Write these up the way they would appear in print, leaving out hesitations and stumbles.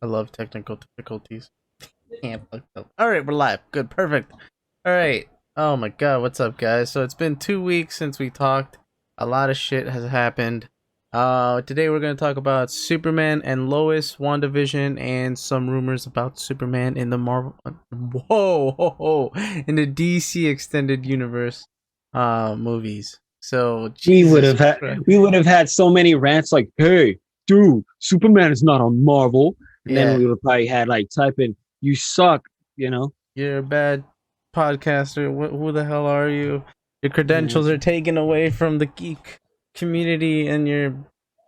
I love technical difficulties. Can't fuck up. All right, we're live. Good, perfect. All right. Oh my god, what's up, guys? So it's been 2 weeks since we talked. A lot of shit has happened. Today we're gonna talk about Superman and Lois, WandaVision, and some rumors about Superman in the Marvel. Whoa, ho, ho, in the DC extended universe, movies. So we would Jesus have had Christ. we would have had so many rants like, "Hey, dude, Superman is not on Marvel," and then Yeah, we would have probably had like type in, "You suck," you know. you're a bad podcaster. Who the hell are you? Your Yeah. credentials are taken away from the geek community and your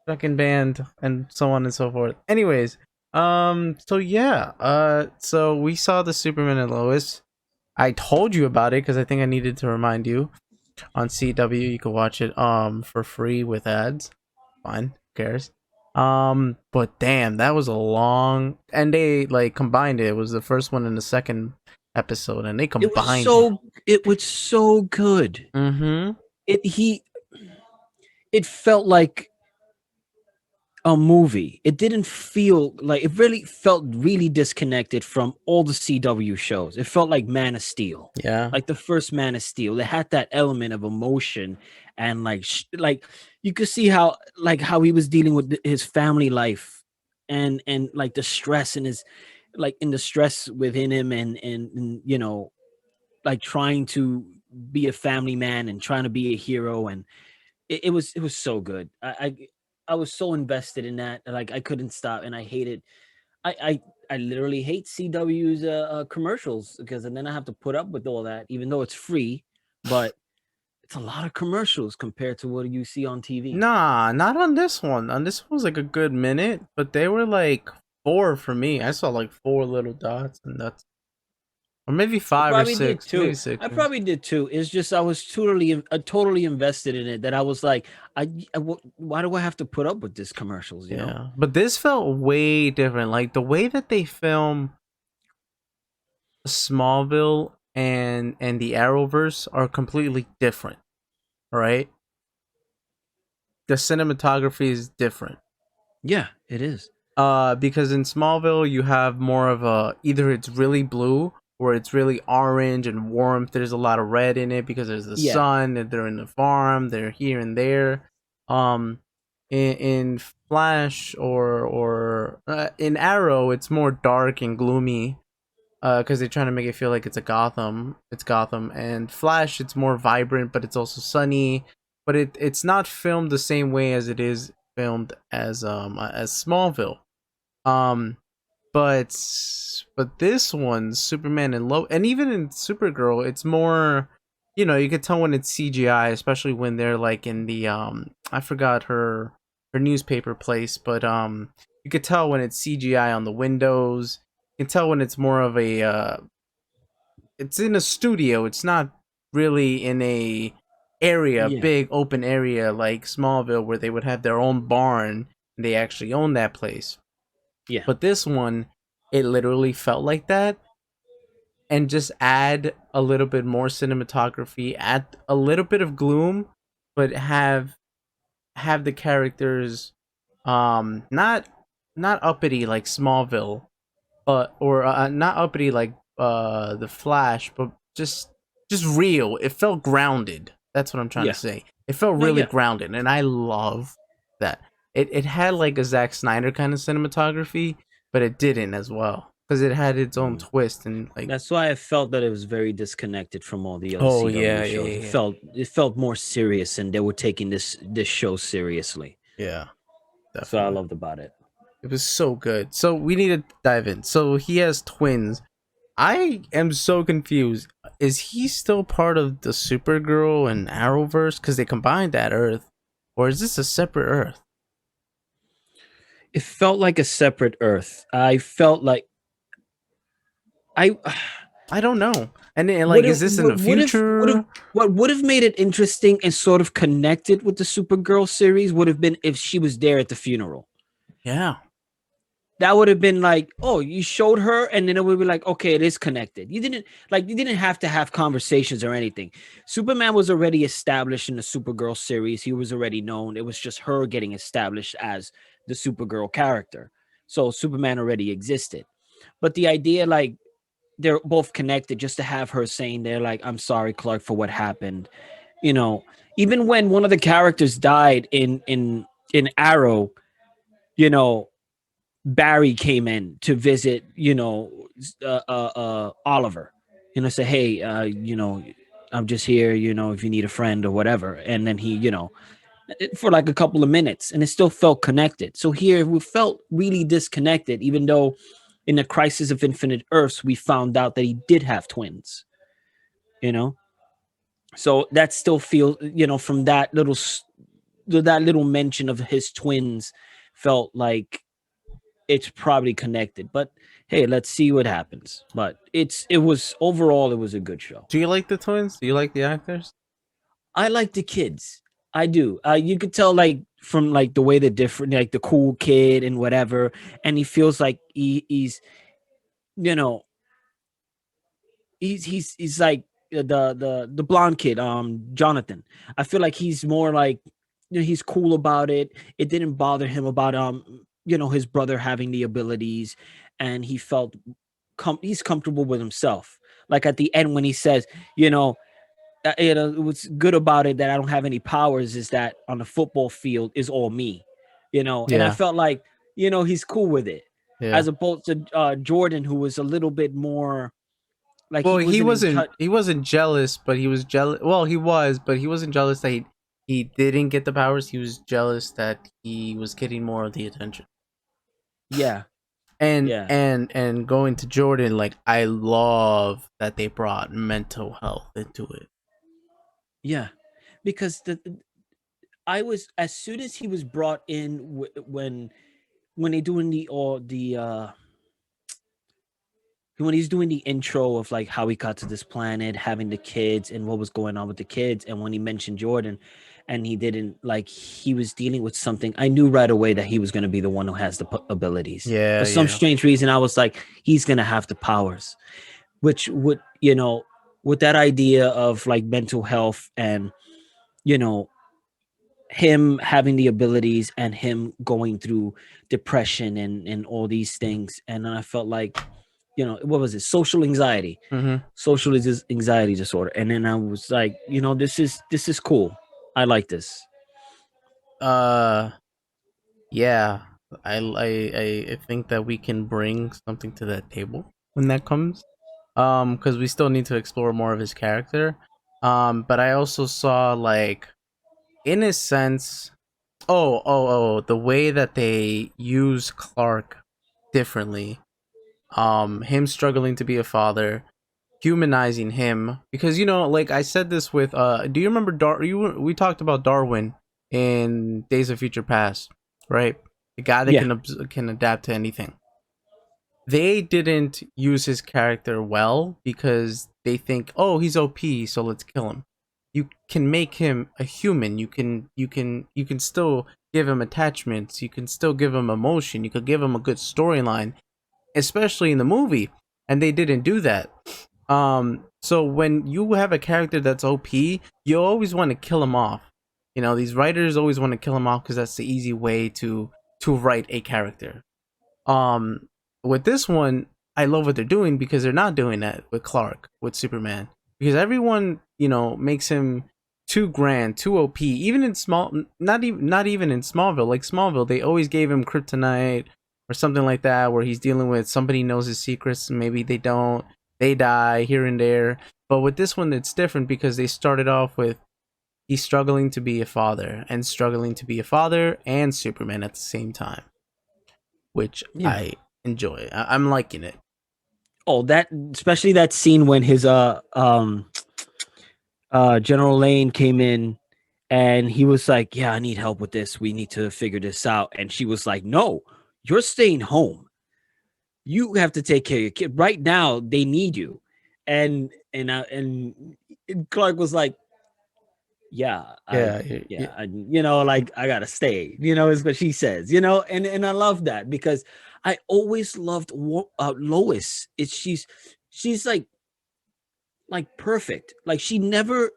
fucking band and so on and so forth. Anyways, so yeah, so we saw the Superman and Lois. I told you about it because I think I needed to remind you. On CW, you can watch it for free with ads. Fine, who cares? But damn, that was a long, and they like combined it. It was the first one and the second episode, and they It was combined it. so it was so good. Mm-hmm. It felt like a movie. It didn't feel like it really felt really disconnected from all the CW shows. It felt like Man of Steel, Yeah. like the first Man of Steel. It had that element of emotion and like you could see how he was dealing with his family life and like the stress in his like in the stress within him and you know like trying to be a family man and trying to be a hero and it was so good. I was so invested in that, like I couldn't stop, and I hated. I literally hate CW's commercials because and then I have to put up with all that, even though it's free, but it's a lot of commercials compared to what you see on TV. Nah, not on this one. On this one was like a good minute, but they were like four for me. I saw like four little dots, and that's or maybe I five or probably did six, maybe too. six. I probably did too. It's just I was totally invested in it that I was like, why do I have to put up with this commercials? You know? Yeah, but this felt way different. Like the way that they film Smallville and the Arrowverse are completely different, right? The cinematography is different. Yeah, it is. Because in Smallville you have more of a either it's really blue or it's really orange and warmth. There's a lot of red in it because there's the Yeah, sun and they're in the farm, they're here and there. Um in Flash or in Arrow it's more dark and gloomy because they're trying to make it feel like it's Gotham. And Flash it's more vibrant but it's also sunny, but it's not filmed the same way as it is filmed as Smallville. um but this one, Superman and and even in Supergirl, it's more, you could tell when it's CGI, especially when they're like in the I forgot her newspaper place, but you could tell when it's CGI on the windows. You can tell when it's more of a it's in a studio. It's not really in a yeah, big open area like Smallville where they would have their own barn and they actually own that place. yeah. But this one, it literally felt like that, and just add a little bit more cinematography, add a little bit of gloom, but have the characters not uppity like Smallville, but or not uppity like the Flash, but just real. It felt grounded. That's what I'm trying to Yeah. say. It felt No, really yeah. grounded, and I love that. It had like a Zack Snyder kind of cinematography, but it didn't as well because it had its own Mm. twist and like. That's why I felt that it was very disconnected from all the other Oh CW yeah, yeah, shows. yeah, It felt more serious, and they were taking this show seriously. yeah, That's what I definitely. loved about it. It was so good. So we need to dive in. So he has twins. I am so confused. Is he still part of the Supergirl and Arrowverse? Because they combined that Earth, or is this a separate Earth? It felt like a separate Earth. I felt like I I don't know. And What like, if is this in what the would have would have future? what would have made it interesting and sort of connected with the Supergirl series would have been if she was there at the funeral. Yeah. That would have been like, oh, you showed her, and then it would be like, okay, it is connected. You didn't have to have conversations or anything. Superman was already established in the Supergirl series. He was already known. It was just her getting established as the Supergirl character. So Superman already existed. But the idea, like, they're both connected, just to have her saying they're like, I'm sorry, Clark, for what happened. You know, even when one of the characters died in Arrow, you know, Barry came in to visit, Oliver, say, hey, I'm just here, if you need a friend or whatever. And then he, for like a couple of minutes, and it still felt connected. So here we felt really disconnected, even though in the Crisis of Infinite Earths, we found out that he did have twins, you know? So that still feels, from that little mention of his twins felt like it's probably connected. But hey, let's see what happens. But it was a good show. Do you like the twins? Do you like the actors? I like the kids. I do. You could tell, like, from like the way they're different, like the cool kid and whatever, and he feels like he's you know he's like the blonde kid, Jonathan. I feel like he's more like, he's cool about it. It didn't bother him about his brother having the abilities, and he felt he's comfortable with himself. Like at the end when he says, you know, what's good about it that I don't have any powers is that on the football field is all me, and I Yeah. felt like, he's cool with it, Yeah. as opposed to Jordan, who was a little bit more like Well, he he wasn't in wasn't touch. he wasn't jealous, but he was jealous. Well, he was, but he wasn't jealous that he didn't get the powers. He was jealous that he was getting more of the attention. Yeah, And yeah, and going to Jordan, like, I love that they brought mental health into it. yeah, because I was, as soon as he was brought in, when they doing the when he's doing the intro of like how he got to this planet, having the kids, and what was going on with the kids, and when he mentioned Jordan, and he didn't, like, he was dealing with something, I knew right away that he was going to be the one who has the abilities. Yeah, For some yeah. strange reason, I was like, he's going to have the powers, which would, with that idea of like mental health, and you know him having the abilities, and him going through depression and all these things. And then I felt like, what was it, Mhm. social anxiety disorder. And then I was like, this is cool. I like this. Uh yeah. I think that we can bring something to that table when that comes. Cuz we still need to explore more of his character. But I also saw, like, in a sense, the way that they use Clark differently. Him struggling to be a father, humanizing him, because, like I said this with, do you remember we talked about Darwin in Days of Future Past, right? The guy that Yeah, can adapt to anything. They didn't use his character well because they think, oh, he's OP, so let's kill him. You can make him a human. You can still give him attachments. You can still give him emotion. You could give him a good storyline, especially in the movie. And they didn't do that. So when you have a character that's OP, you always want to kill him off. These writers always want to kill him off because that's the easy way to write a character. um with this one, I love what they're doing because they're not doing that with Clark, with Superman, because everyone, makes him too grand, too OP. Even in not even in Smallville. Like Smallville, they always gave him kryptonite or something like that, where he's dealing with somebody knows his secrets, maybe they don't, they die here and there. But with this one, it's different because they started off with he's struggling to be a father, and struggling to be a father and Superman at the same time, which yeah. I enjoy. I'm liking it. Oh, that, especially that scene when his General Lane came in, and he was like, yeah, I need help with this, we need to figure this out. And she was like, no, you're staying home, you have to take care of your kid right now, they need you. and Clark was like, yeah, Yeah, like I gotta stay, is what she says, and I love that because I always loved Lois. She's like perfect. Like she never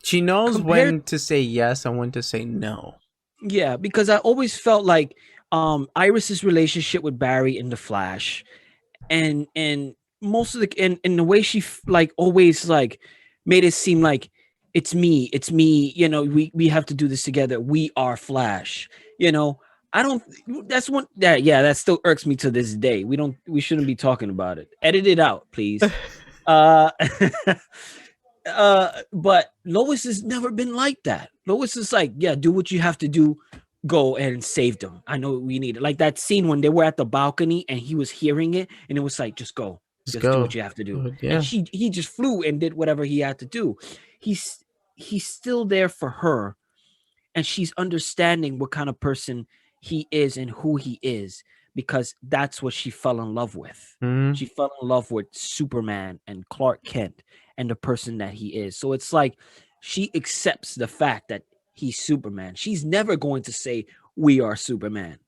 she knows compared. when to say yes and when to say no. Yeah, because I always felt like Iris's relationship with Barry in the Flash, and most of and the way she like always like made it seem like it's me, we have to do this together, we are Flash, you know I don't that's one that yeah that still irks me to this day. We shouldn't be talking about it. Edit it out, please. uh but Lois has never been like that. Lois is like, yeah, do what you have to do, go and save them. I know we need it. Like that scene when they were at the balcony and he was hearing it, and it was like, just go, Just just do go. what you have to do. And Yeah. he just flew and did whatever he had to do. He's he's still there for her, and she's understanding what kind of person he is and who he is, because that's what she fell in love with. Mm-hmm. She fell in love with Superman and Clark Kent and the person that he is. So it's like she accepts the fact that he's Superman. She's never going to say we are Superman,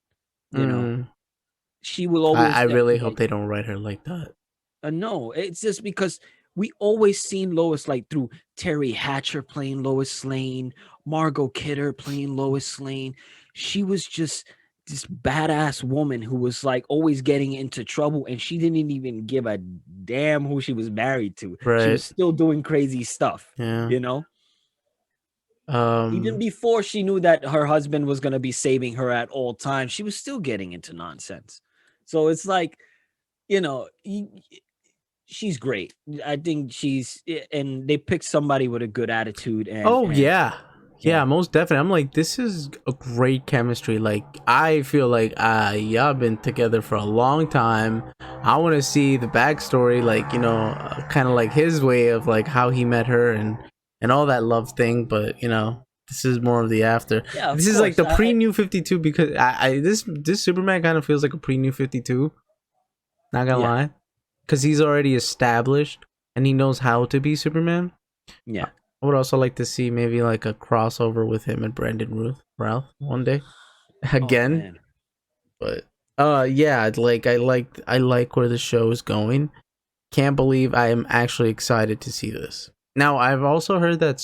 you know. Mm-hmm. She will I always really hope like, they don't write her like that. no, it's just because we always seen Lois like through Terry Hatcher playing Lois Lane, Margot Kidder playing Lois Lane. She was just this badass woman who was like always getting into trouble, and she didn't even give a damn who she was married to. She Right. was still doing crazy stuff, Yeah. you know? Even Um. before she knew that her husband was going to be saving her at all times, she was still getting into nonsense. So it's like, you know, she's great. I think and they picked somebody with a good attitude Oh and yeah. yeah. Yeah, most definitely. I'm like, this is a great chemistry. Like, I feel like y'all been together for a long time. I want to see the backstory, like kind of like his way of like how he met her and all that love thing. But this is more of the after. Yeah, of This is like course. the pre New 52 because this Superman kind of feels like a pre New 52. Not gonna Yeah. lie, because he's already established and he knows how to be Superman. Yeah. I would also like to see maybe like a crossover with him and Brandon Ralph one day Oh again. man. But yeah, like I like where the show is going. Can't believe I am actually excited to see this. Now I've also heard that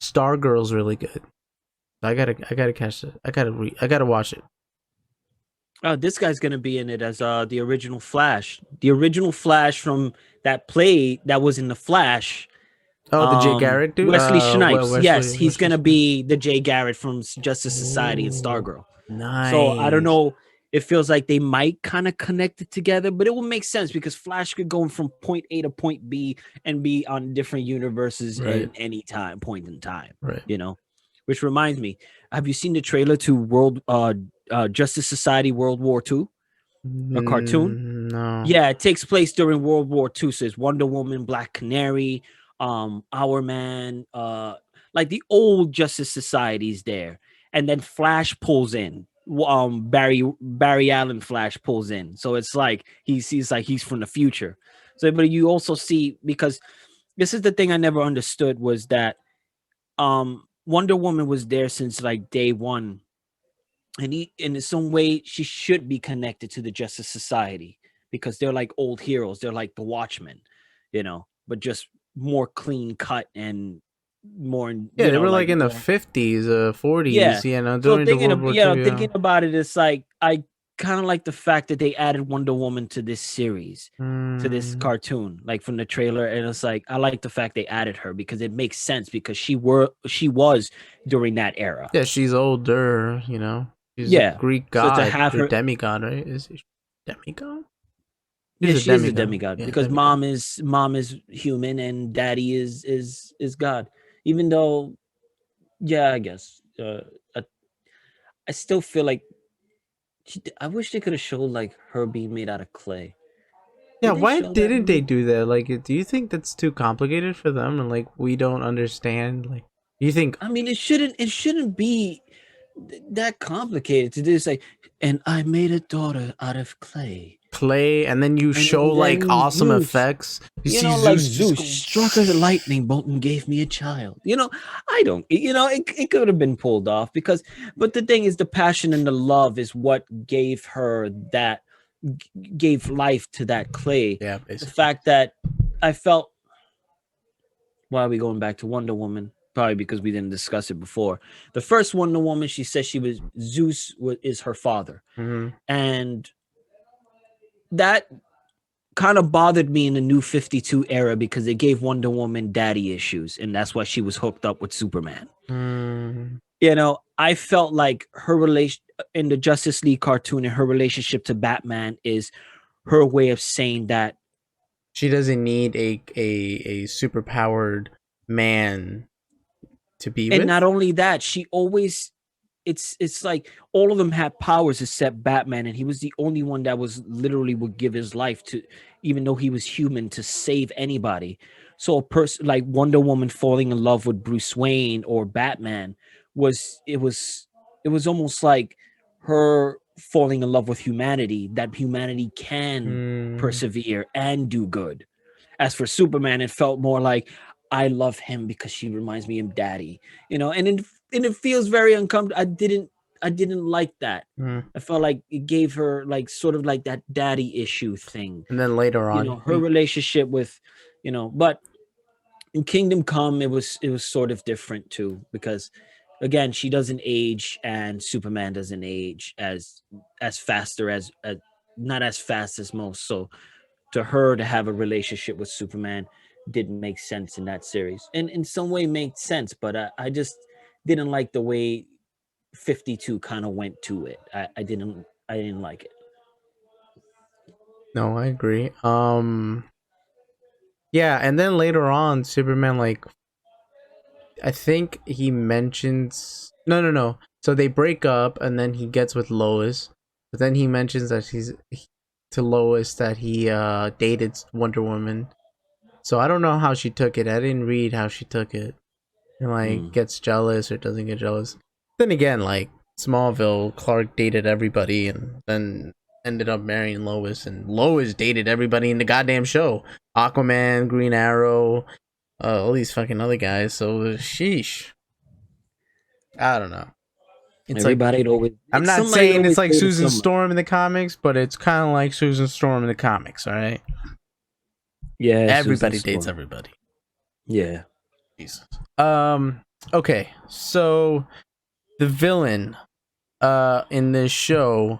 Stargirl's really good. I gotta catch it. I gotta watch it. Oh, this guy's gonna be in it as the original Flash. The original Flash from that play that was in the Flash. Oh, the Jay Garrick dude. Wesley Snipes. Yes, he's Wesley gonna Snipes. be the Jay Garrett from Justice Society and Oh, Stargirl. So I don't nice. know. It feels like they might kind of connect it together, but it will make sense because Flash could go from point A to point B and be on different universes Right. in any time point in time. Right. You know, which reminds me, have you seen the trailer to Justice Society World War II, a cartoon? No. Yeah, it takes place during World War II. So it's Wonder Woman, Black Canary, Our Man, like the old Justice Society's there, and then Flash pulls in. Barry Allen Flash pulls in, so it's like he sees like he's from the future. So, but you also see, because this is the thing I never understood, was that Wonder Woman was there since like day one, and in some way she should be connected to the Justice Society because they're like old heroes. They're like the Watchmen, but just more clean cut and more, Yeah, they were like like in the more. 50s, Yeah. 40s, So during the World War II. Yeah. thinking about it, it's like I kind of like the fact that they added Wonder Woman to this series, to this Mm, cartoon, like from the trailer, and it's like I like the fact they added her because it makes sense because she was during that era. yeah, she's older. She's a Yeah. Greek So to god have or her, demigod, right? Is she demigod? yeah, She's a she is a demigod. demigod Yeah, because demigod. mom is human and daddy is God. Even though, yeah, I guess I, I still feel like I wish they could have showed like her being made out of clay. Yeah, Did they why show that didn't in they the? do that? Like, do you think that's too complicated for them, and like we don't understand? Like, you think? I mean, it shouldn't be that complicated to do. Say, and I made a daughter out of clay. clay, and then you show and like then awesome Zeus, effects. You see like Zeus just Zeus go. struck a lightning bolt and gave me a child. I don't, it could have been pulled off because, but the thing is, the passion and the love is what gave her that, gave life to that clay. Yeah, The basically. fact that I felt, why are we going back to Wonder Woman? Probably because we didn't discuss it before. The first Wonder Woman, she says she was Zeus is her father, Mm-hmm. and that kind of bothered me in the new 52 era because it gave Wonder Woman daddy issues, and that's why she was hooked up with Superman. Mm. I felt like her relation in the Justice League cartoon and her relationship to Batman is her way of saying that. She doesn't need a super powered man to be And not with. only that, she always, it's like all of them had powers except Batman, and he was the only one that was literally would give his life to, even though he was human, to save anybody. So a person like Wonder Woman falling in love with Bruce Wayne or Batman was almost like her falling in love with humanity, that humanity can Mm. persevere and do good. As for Superman, it felt more like I love him because she reminds me of daddy, and it feels very uncomfortable. I didn't like that. Mm. I felt like it gave her like sort of like that daddy issue thing. And then later on, Her relationship with, but in Kingdom Come, it was sort of different too because again, she doesn't age and Superman doesn't age as faster as not as fast as most. So to her to have a relationship with Superman didn't make sense in that series, and in some way made sense, but I just didn't like the way 52 kind of went to it. I didn't like it. no, I agree. Yeah, and then later on, Superman, like, I think he mentions no, no, no. So they break up, and then he gets with Lois, but then he mentions that to Lois that he dated Wonder Woman. So I don't know how she took it. I didn't read how she took it, and like Mm. gets jealous or doesn't get jealous. Then again, like Smallville, Clark dated everybody, and then ended up marrying Lois, and Lois dated everybody in the goddamn show. Aquaman, Green Arrow, all these fucking other guys. So sheesh, I don't know. It's like Everybody'd always I'm not somebody'd saying it's always like dated Susan somebody. Storm in the comics, but it's kind of like Susan Storm in the comics. All right, Yeah, Susan everybody dates Storm. everybody. Yeah. Jesus. Okay, so the villain in this show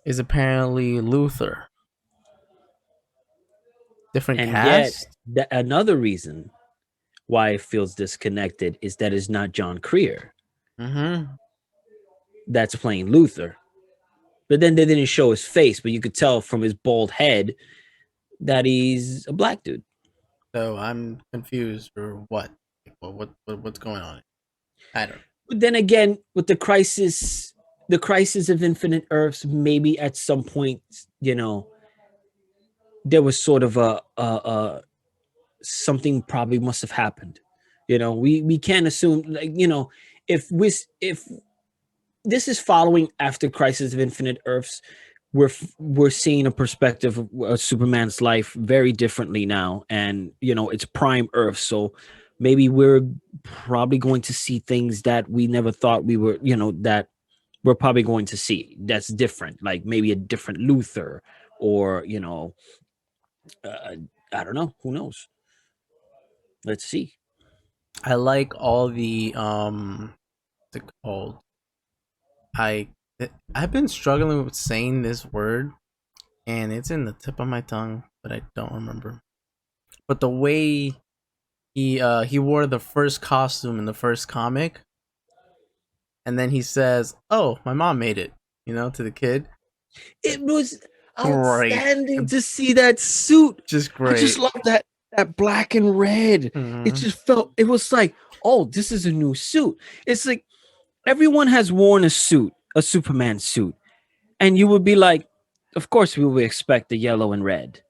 is apparently Luther. Different And yet, cast. another reason why it feels disconnected is that it's not John Creer Mm-hmm. that's playing Luther. But then they didn't show his face, but you could tell from his bald head that he's a black dude. So I'm confused for what? What's going on? I don't know. But then again, with the crisis of Infinite Earths, maybe at some point, there was sort of a something probably must have happened. We can't assume, like, if this is following after Crisis of Infinite Earths, we're seeing a perspective of Superman's life very differently now, and it's prime Earth, so maybe we're probably going to see things that we never thought we were, that we're probably going to see that's different, like maybe a different Luther, or uh, I don't know, who knows. Let's see. I like all the what's it called? I I've been struggling with saying this word, and it's in the tip of my tongue, but I don't remember. But the way he wore the first costume in the first comic, and then he says, "Oh, my mom made it," to the kid. It was Great, outstanding to see that suit. just I just great. love that black and red. It Mm-hmm. just felt, it was like, oh, this is a new suit. It's like everyone has worn a suit, a Superman suit, and you would be like, of course we would expect the yellow and red.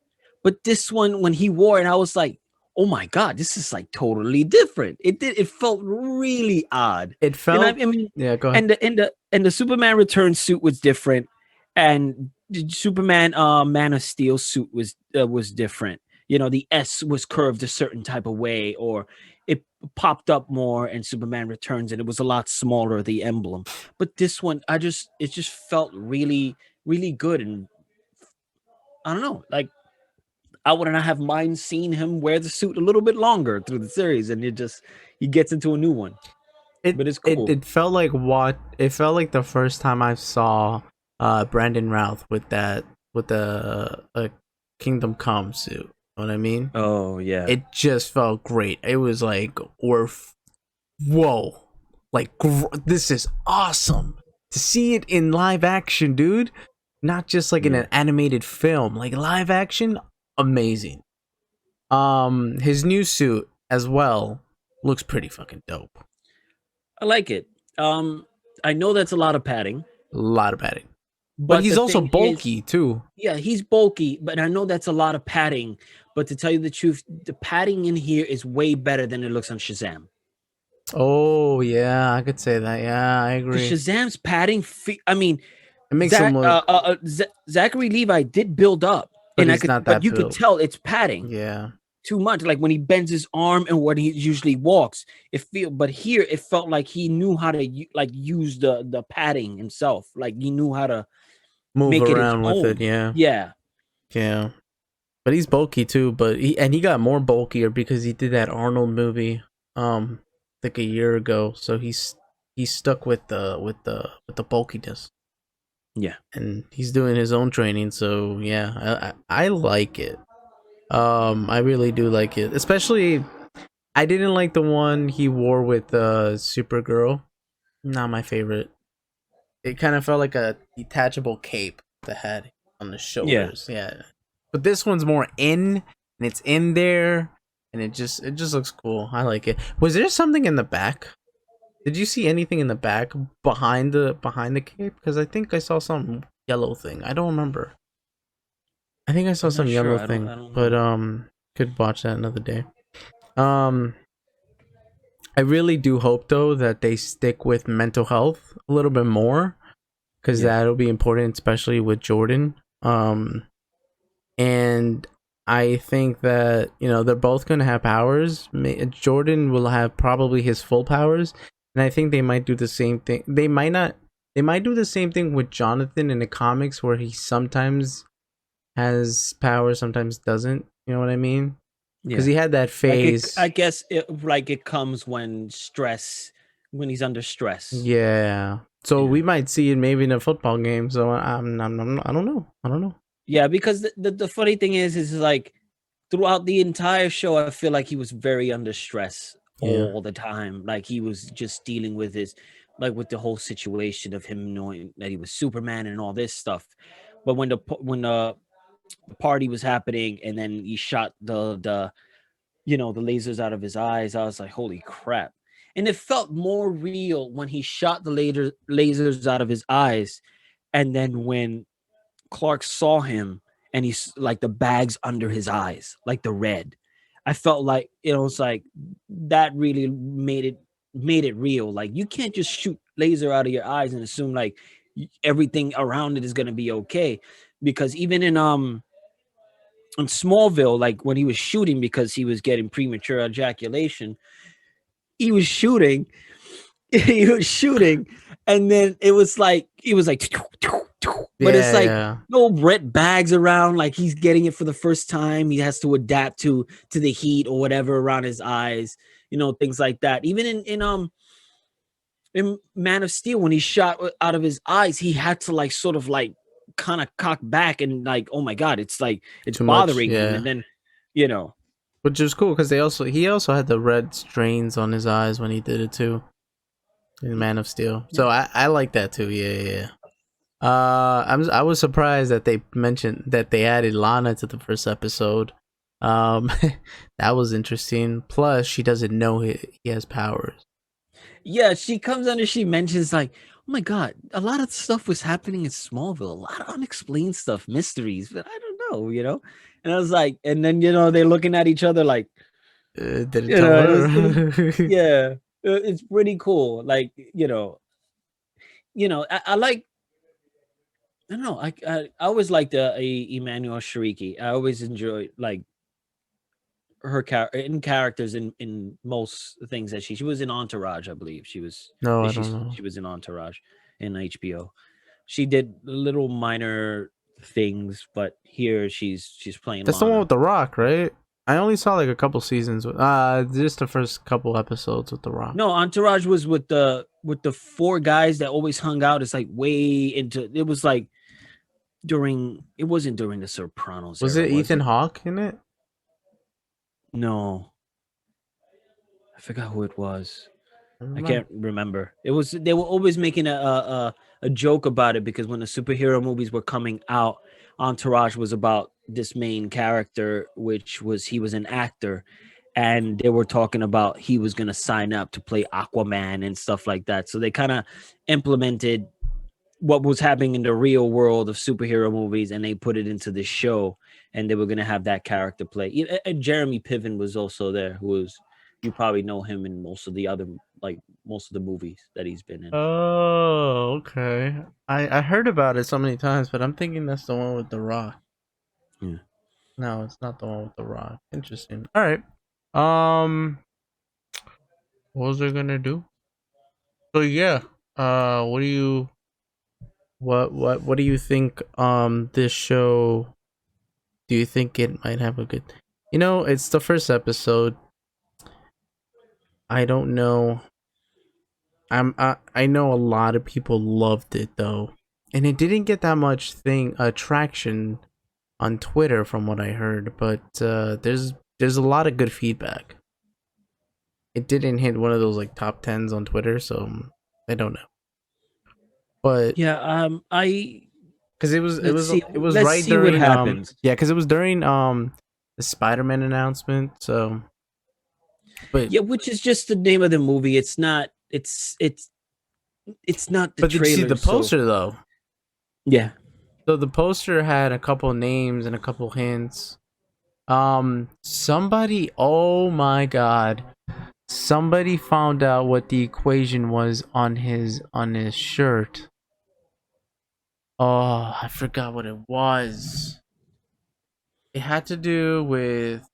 But this one, when he wore it, I was like, oh my god, this is like totally different. It felt really odd. It And I, felt I mean, yeah. Go ahead. and the Superman Return suit was different, and Superman Man of Steel suit was different. You know, the S was curved a certain type of way, or it popped up more and Superman Returns and it was a lot smaller, the emblem. But this one, it just felt really, really good. And I don't know, like I would not have mind seeing him wear the suit a little bit longer through the series, and he gets into a new one. It But it's it cool. it felt like what it felt like the first time I saw Brandon Routh with that with the Kingdom Come suit. You know what I mean? Oh yeah. It just felt great. It was like, whoa, like this is awesome to see it in live action, dude. Not just like in Yeah. an animated film, like live action, amazing. His new suit as well looks pretty fucking dope. I like it. Um, I know that's a lot of padding, A lot of padding, but but he's the also thing is, bulky too. yeah, he's bulky, but I know that's a lot of padding. But to tell you the truth, the padding in here is way better than it looks on Shazam. Oh yeah, I could say that. Yeah, I Because agree. Shazam's padding, I mean, It makes him look, Zachary Levi did build up, but and he's not but that you could built. tell it's padding Yeah, too much. Like when he bends his arm and when he usually walks, but here it felt like he knew how to like use the padding himself. Like he knew how to move make it his around with it. own. Yeah, Yeah, yeah. But he's bulky too. But he got more bulkier because he did that Arnold movie, like a year ago. So he's stuck with the bulkiness, yeah, and he's doing his own training. So yeah, I like it. I really do like it. Especially, I didn't like the one he wore with Supergirl. Not my favorite. It kind of felt like a detachable cape that had on the yeah. shoulders. Yeah, but this one's more in, and it's in there, and it just looks cool. I like it. Was there something in the back? Did you see anything in the back behind the cape? Because I think I saw some yellow thing. I don't remember. I think I saw I'm not some sure. yellow I don't. thing, I don't but know. could watch that another day. Um, I really do hope though that they stick with mental health a little bit more because Yeah, that'll be important, especially with Jordan. And I think that they're both gonna have powers. Jordan will have probably his full powers, and I think they might do the same thing. They might not. They might do the same thing with Jonathan in the comics, where he sometimes has powers, sometimes doesn't. You know what I mean? Because yeah. he had that Like it. I phase. guess it comes when when he's under stress. Yeah. So Yeah. we might see it maybe in a football game. So I don't know. I don't know. Yeah, because the funny thing is like throughout the entire show, I feel like he was very under stress Yeah. all the time. Like he was just dealing with like with the whole situation of him knowing that he was Superman and all this stuff. But when the party was happening and then he shot the lasers out of his eyes, I was like, holy crap. And it felt more real when he shot the lasers out of his eyes. And then when Clark saw him and he's like the bags under his eyes, like the red. I felt like it's like that really made it real. Like you can't just shoot laser out of your eyes and assume like everything around it is gonna be okay. Because even in Smallville, like when he was shooting because he was getting premature ejaculation, he was shooting he was shooting, and then it was like, but it's Yeah. like Yeah. no red bags around. Like he's getting it for the first time. He has to adapt to the heat or whatever around his eyes. Things like that. Even in Man of Steel, when he shot out of his eyes, he had to like sort of like kind of cock back and like, oh my god, it's like it's Too much. bothering him, Yeah. and then you know, Which is cool because he also had the red strains on his eyes when he did it too in Man of Steel. yeah. So I like that too. Yeah. Yeah. Yeah. I was surprised that they mentioned that they added Lana to the first episode. Um, that was interesting. Plus, she doesn't know he has powers. Yeah, she comes under, she mentions like, oh my god, a lot of stuff was happening in Smallville, a lot of unexplained stuff, mysteries, but I don't know. And I was like, and then they're looking at each other like, Didn't tell it was her. yeah, it's pretty cool. Like, I like I don't know. I always liked Emmanuel Shariki. I always enjoyed like her characters in most things that she was in Entourage, I believe. No, Yeah, I don't know. she was in Entourage in HBO. She did little minor things, but here she's playing That's the one Lana. with The Rock, right? I only saw like a couple seasons. Just the first couple episodes with The Rock. No, Entourage was with the four guys that always hung out. It's like way into it was like during it wasn't during the Sopranos Was era, it was Ethan it? Hawke in it? No, I forgot who it was. Never I mind. can't remember. It was they were always making a joke about it because when the superhero movies were coming out, Entourage was about this main character, which was he was an actor, and they were talking about he was gonna sign up to play Aquaman and stuff like that. So they kind of implemented what was happening in the real world of superhero movies and they put it into the show and they were going to have that character play. Jeremy Piven was also there, who was you probably know him in most of the other like most of the movies that he's been in. Oh, okay. I heard about it so many times, but I'm thinking that's the one with The Rock. Yeah. No, it's not the one with The Rock. Interesting. All right. Um, what was I gonna do? So yeah. What do you what do you think? This show. Do you think it might have a good? You know, it's the first episode. I don't know. I know a lot of people loved it though, and it didn't get that much thing traction on Twitter from what I heard. But there's a lot of good feedback. It didn't hit one of those like top tens on Twitter, so I don't know. But Yeah, I because it was let's right see what during happens. yeah, because it was during the Spider-Man announcement. So, but Yeah, which is just the name of the movie. It's not it's not the did you see the trailer, so poster though? yeah. So the poster had a couple names and a couple hints. Somebody, oh my god, somebody found out what the equation was on his shirt. Oh, I forgot what it was. It had to do with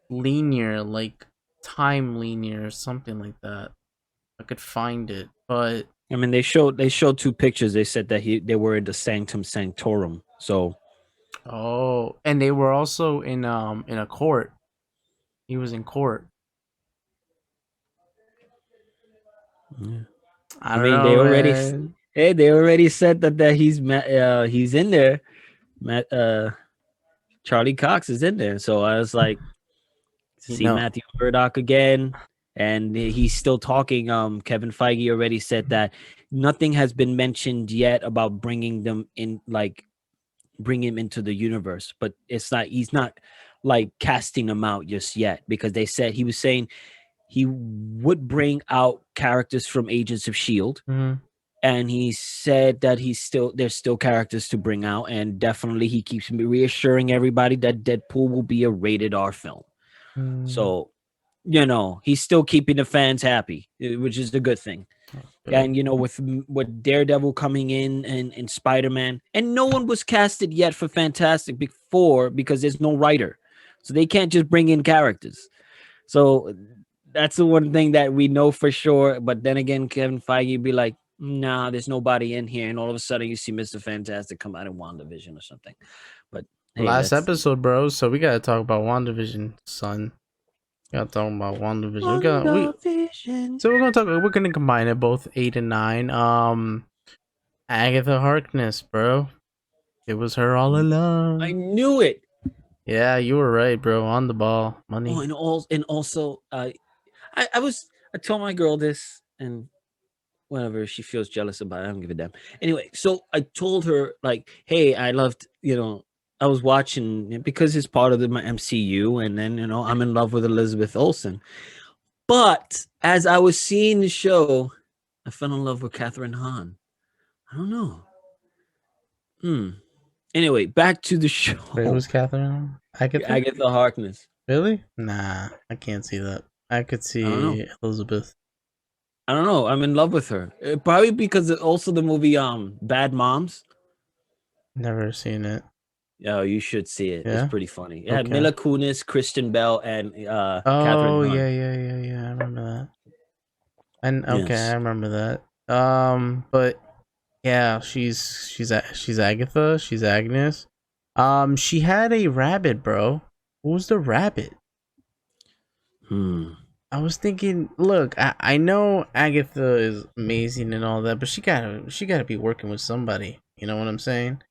linear, like time linear or something like that. I could find it, but I mean, they showed two pictures. They said that they were in the Sanctum Sanctorum. So oh, and they were also in a court. He was in court. yeah. I I don't mean, know, man. they already said that he's in there. Matt Charlie Cox is in there. So I was like, You see know, Matthew Murdock again, and he's still talking. Kevin Feige already said that nothing has been mentioned yet about bringing them in, like bring him into the universe, but it's not he's not like casting him out just yet because they said he was saying he would bring out characters from Agents of Shield, mhm, and he said that there's still characters to bring out, and definitely he keeps reassuring everybody that Deadpool will be a rated R film. mm, So he's still keeping the fans happy, which is a good thing. good. And with Daredevil coming in and Spider-Man, and no one was casted yet for Fantastic before because there's no writer, so they can't just bring in characters. So that's the one thing that we know for sure. But then again, Kevin Feige be like, nah, there's nobody in here, and all of a sudden you see Mr. Fantastic come out in WandaVision or something. But hey, Last that's episode, bro. So we gotta talk about WandaVision, son. We gotta talk about WandaVision. WandaVision. So we're gonna talk. We're gonna combine it both 8 and 9. Agatha Harkness, bro. It was her all I along. knew it. Yeah, you were right, bro. On the ball, Oh, money. and also, I told my girl this, and whatever she feels jealous about it, I don't give a damn. Anyway, so I told her like, hey, I loved, I was watching it because it's part of my MCU, and then I'm in love with Elizabeth Olsen. But as I was seeing the show, I fell in love with Catherine Hahn. I don't know. Hmm. Anyway, back to the Wait, show. who's Catherine? Agatha? Agatha Harkness. Really? Nah, I can't see that. I could I don't know. see Elizabeth. I don't know. I'm in love with her. Probably because also the movie Bad Moms. Never seen it. Oh, you should see it. It's Yeah. pretty funny. It had Okay. Mila Kunis, Kristen Bell, and Catherine Oh Hahn. yeah, yeah, yeah, yeah. I remember that. And okay, I Yes. remember that. But yeah, she's Agatha. She's Agnes. She had a rabbit, bro. Who was the rabbit? Hmm. I was thinking. Look, I know Agatha is amazing and all that, but she gotta be working with somebody. You know what I'm saying?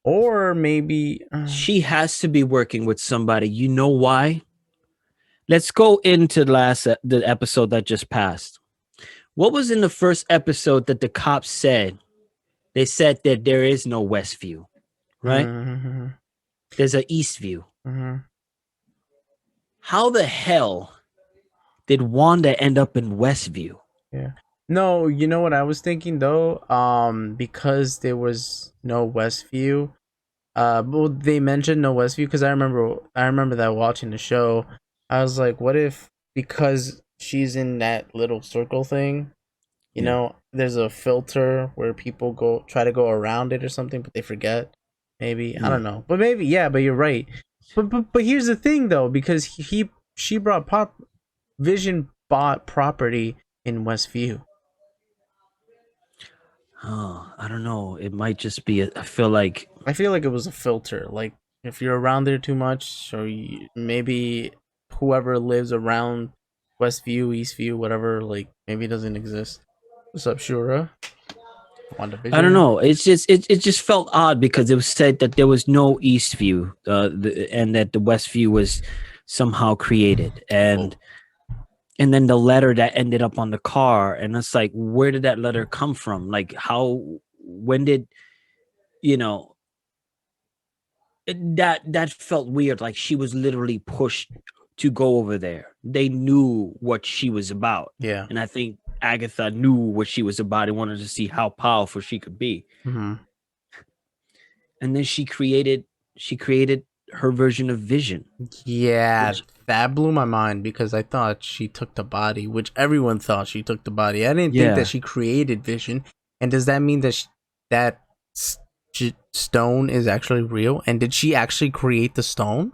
Or maybe. She has to be working with somebody. You know why? Let's go into the episode that just passed. What was in the first episode that the cops said? They said that there is no Westview, right? Mm-hmm, There's a Eastview. mm-hmm. How the hell did Wanda end up in Westview? Yeah. No, you know what I was thinking though? Because there was no Westview. Well, they mentioned no Westview because I remember that watching the show. I was like, what if because she's in that little circle thing, Yeah. there's a filter where people go try to go around it or something, but they forget. Maybe I Yeah. don't know, but maybe yeah. But you're right. But here's the thing though, because she brought pop Vision bought property in Westview. Oh, I don't know. It might just be. I feel like I feel like it was a filter. Like if you're around there too much, or maybe whoever lives around Westview, Eastview, whatever, like maybe it doesn't exist. What's up, Shura? I don't WandaVision. know. It's just it just felt odd because it was said that there was no Eastview, and that the Westview was somehow created, Oh, and then the letter that ended up on the car, and it's like, where did that letter come from? Like, how? When did you know? That felt weird. Like she was literally pushed to go over there. They knew what she was about, yeah. and I think Agatha knew what she was about and wanted to see how powerful she could be. Hmm. And then she created her version of Vision, Yeah, which that blew my mind because I thought she took the body, which everyone thought she took the body. I didn't think that yeah, she created Vision. And does that mean that that stone is actually real? And did she actually create the stone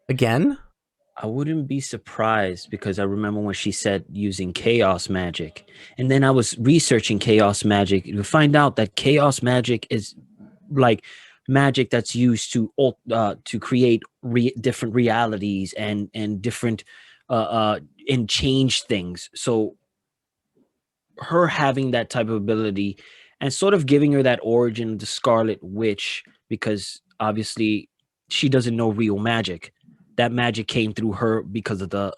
again? I wouldn't be surprised because I remember when she said using chaos magic. And then I was researching chaos magic to find out that chaos magic is like magic that's used to create different realities and different and change things. So her having that type of ability and sort of giving her that origin of the Scarlet Witch, because obviously she doesn't know real magic. That magic came through her because of the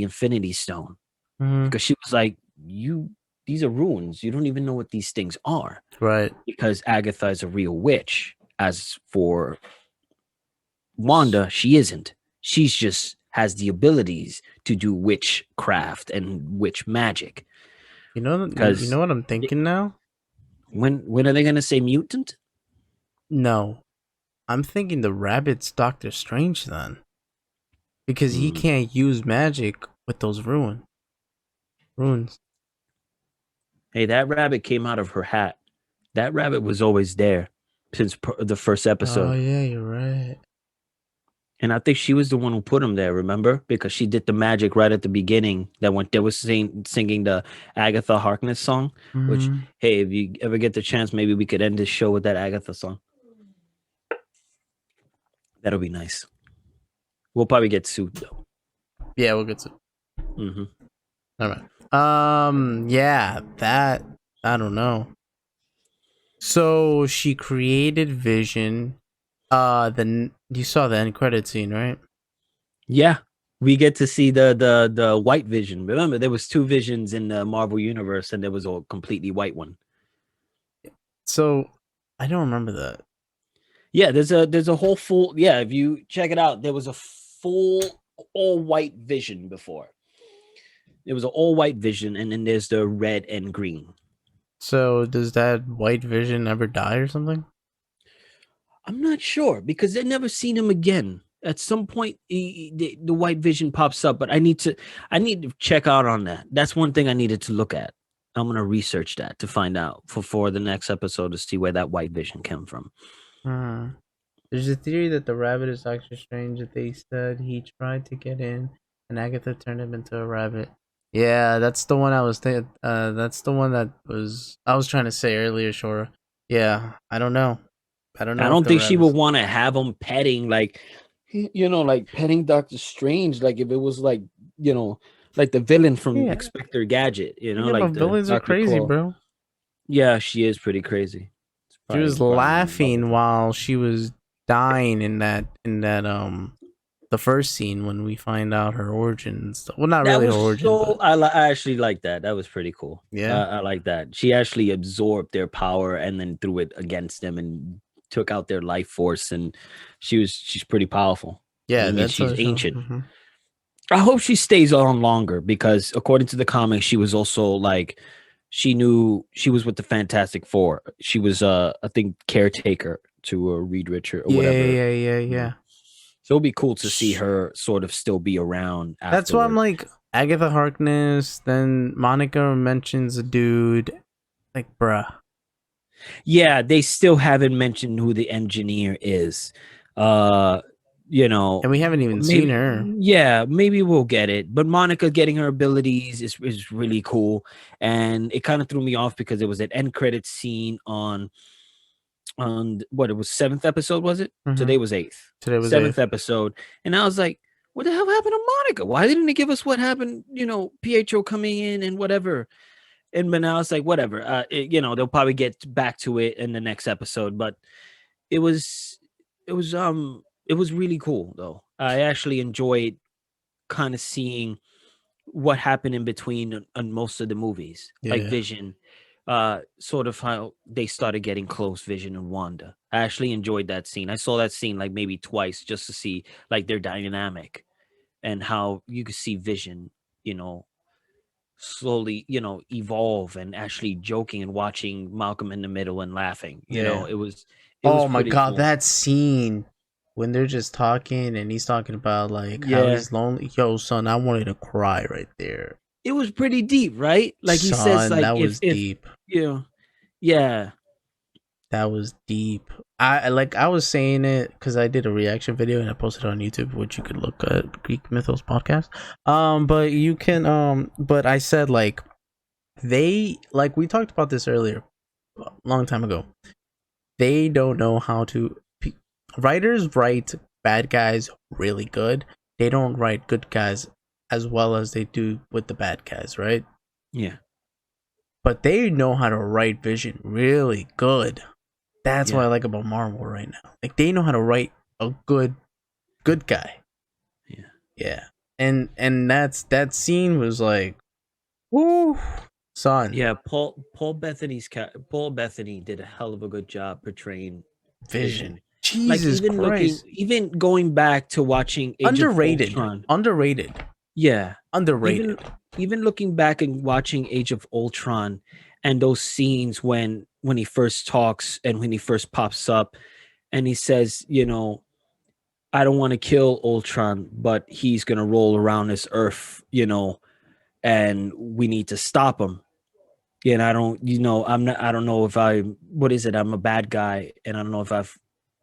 Infinity Stone. Mm-hmm. Because she was like, "You, these are runes. You don't even know what these things are." Right. Because Agatha is a real witch. As for Wanda, she isn't. She's just has the abilities to do witchcraft and witch magic. You Because know what I'm thinking now? when are they gonna say mutant? No, I'm thinking the rabbit's Doctor Strange then, because he Hmm. can't use magic with those runes. Hey, that rabbit came out of her hat. That rabbit was always there since the first Oh episode, yeah, you're right. and I think she was the one who put him there. Remember, because she did the magic right at the beginning. That when they was singing the Agatha Harkness song. Which, Hmm. hey, if you ever get the chance, maybe we could end this show with that Agatha song. That'll be nice. We'll probably get sued though. Yeah, we'll get to. Hmm. All right. Yeah, that I don't know. So she created Vision. Then you saw the end credit scene, right? Yeah, we get to see the white Vision. Remember, there was two Visions in the Marvel universe, and there was a completely white one. So I don't remember that. Yeah, there's a whole full, yeah, if you check it out, there was a full all white Vision before. There was an all white Vision, and then there's the red and green. So does that white Vision ever die or something? I'm not sure because they never seen him again. at some point the white vision pops up, but I need to check out on that. That's one thing I needed to look at. I'm gonna research that to find out for the next episode to see where that white vision came from. Hmm. There's a theory that the rabbit is Doctor Strange. That they said he tried to get in, and Agatha turned him into a rabbit. Yeah, that's the one I was thinking. That's the one that was I was trying to say earlier. Shora. Yeah, I don't know. I don't I know if don't the think she rabbit's. would want to have him petting like like petting Doctor Strange, like if it was like like the villain from Yeah, Inspector Gadget, yeah, but like the villains are Doctor crazy, Claw. bro. Yeah, she is pretty crazy. It's She was probably in love with laughing her. while she was dying in that the first scene when we find out her origins. Well, not That really her was origin, but I actually like that. That was pretty cool. yeah, I like that. She actually absorbed their power and then threw it against them and took out their life force. And she's pretty powerful. I yeah, mean, that's she's a show. ancient. I hope she stays on longer because according to the comics, she was also like she knew she was with the Fantastic Four. She was I think caretaker to Reed Richard or Yeah, whatever. yeah, yeah, You know. yeah. So it'd be cool to see her sort of still be around That's why I'm afterward. like Agatha Harkness. Then Monica mentions a dude. Like, bruh. Yeah, they still haven't mentioned who the engineer is. Uh, you know, And we haven't even seen maybe her. yeah, maybe we'll get it. But Monica getting her abilities is really cool. And it kind of threw me off because it was an end credit scene on what it was seventh episode, was it? Hmm. Today was eighth. Today was Seventh eighth. episode. And I was like, what the hell happened to Monica? Why didn't they give us what happened, Pietro coming in and whatever? And but now it's like whatever. They'll probably get back to it in the next episode. But it was it was really cool though. I actually enjoyed kind of seeing what happened in between on most of the movies, like Yeah, Vision, sort of how they started getting close, Vision and Wanda. I actually enjoyed that scene. I saw that scene like maybe twice just to see like their dynamic and how you could see Vision, you know, slowly, evolve and actually joking and watching Malcolm in the Middle and laughing. yeah. It was Oh my pretty god, cool. that scene when they're just talking and he's talking about like how Yeah. he's lonely. Yo, son, I wanted to cry right there. It was pretty deep, right? Like he says Son, like that if was if deep. you know, yeah. That was deep. I was saying it because I did a reaction video and I posted it on YouTube, which you could look at Greek Mythos podcast. But you can but I said like they like we talked about this earlier, a long time ago. They don't know how to. Writers write bad guys really good. They don't write good guys as well as they do with the bad guys, right? Yeah. But they know how to write Vision really good. That's what Yeah. I like about Marvel right now. Like they know how to write a good guy. Yeah. Yeah. And that scene was like, woo, son, Yeah, Paul Bethany did a hell of a good job portraying Vision. Vision. Like Jesus Christ. even going back to watching Age of Underrated. Ultron. Underrated. Yeah. Underrated. Even even looking back and watching Age of Ultron and those scenes when he first talks and when he first pops up and he says, I don't want to kill Ultron, but he's gonna roll around this earth, and we need to stop him. Yeah, and I don't, I'm not. I don't know if I. What is it? I'm a bad guy, and I don't know if I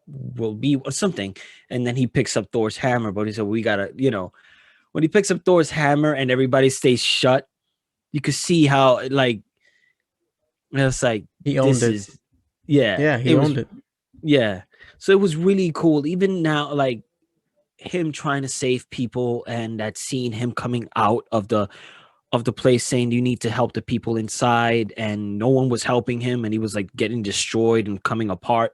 will be or something. And then he picks up Thor's hammer, but he said we gotta, when he picks up Thor's hammer and everybody stays shut, you could see how like it's like He owned this it. is, yeah, Yeah, it he was, owned it. yeah. So it was really cool. Even now, like him trying to save people and that seeing him coming out of the place saying you need to help the people inside and no one was helping him and he was like getting destroyed and coming apart.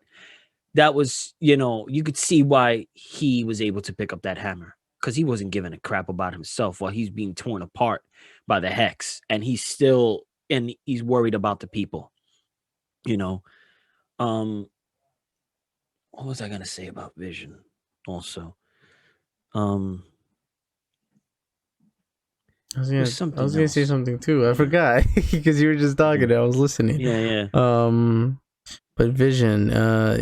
That was, you could see why he was able to pick up that hammer because he wasn't giving a crap about himself while he's being torn apart by the hex and he's worried about the people, you know. Um what was I going to say about Vision also? Um it was I was something gonna say else. something too. I Yeah. forgot because you were just talking. Yeah. I was listening. Yeah, yeah. Um, But Vision,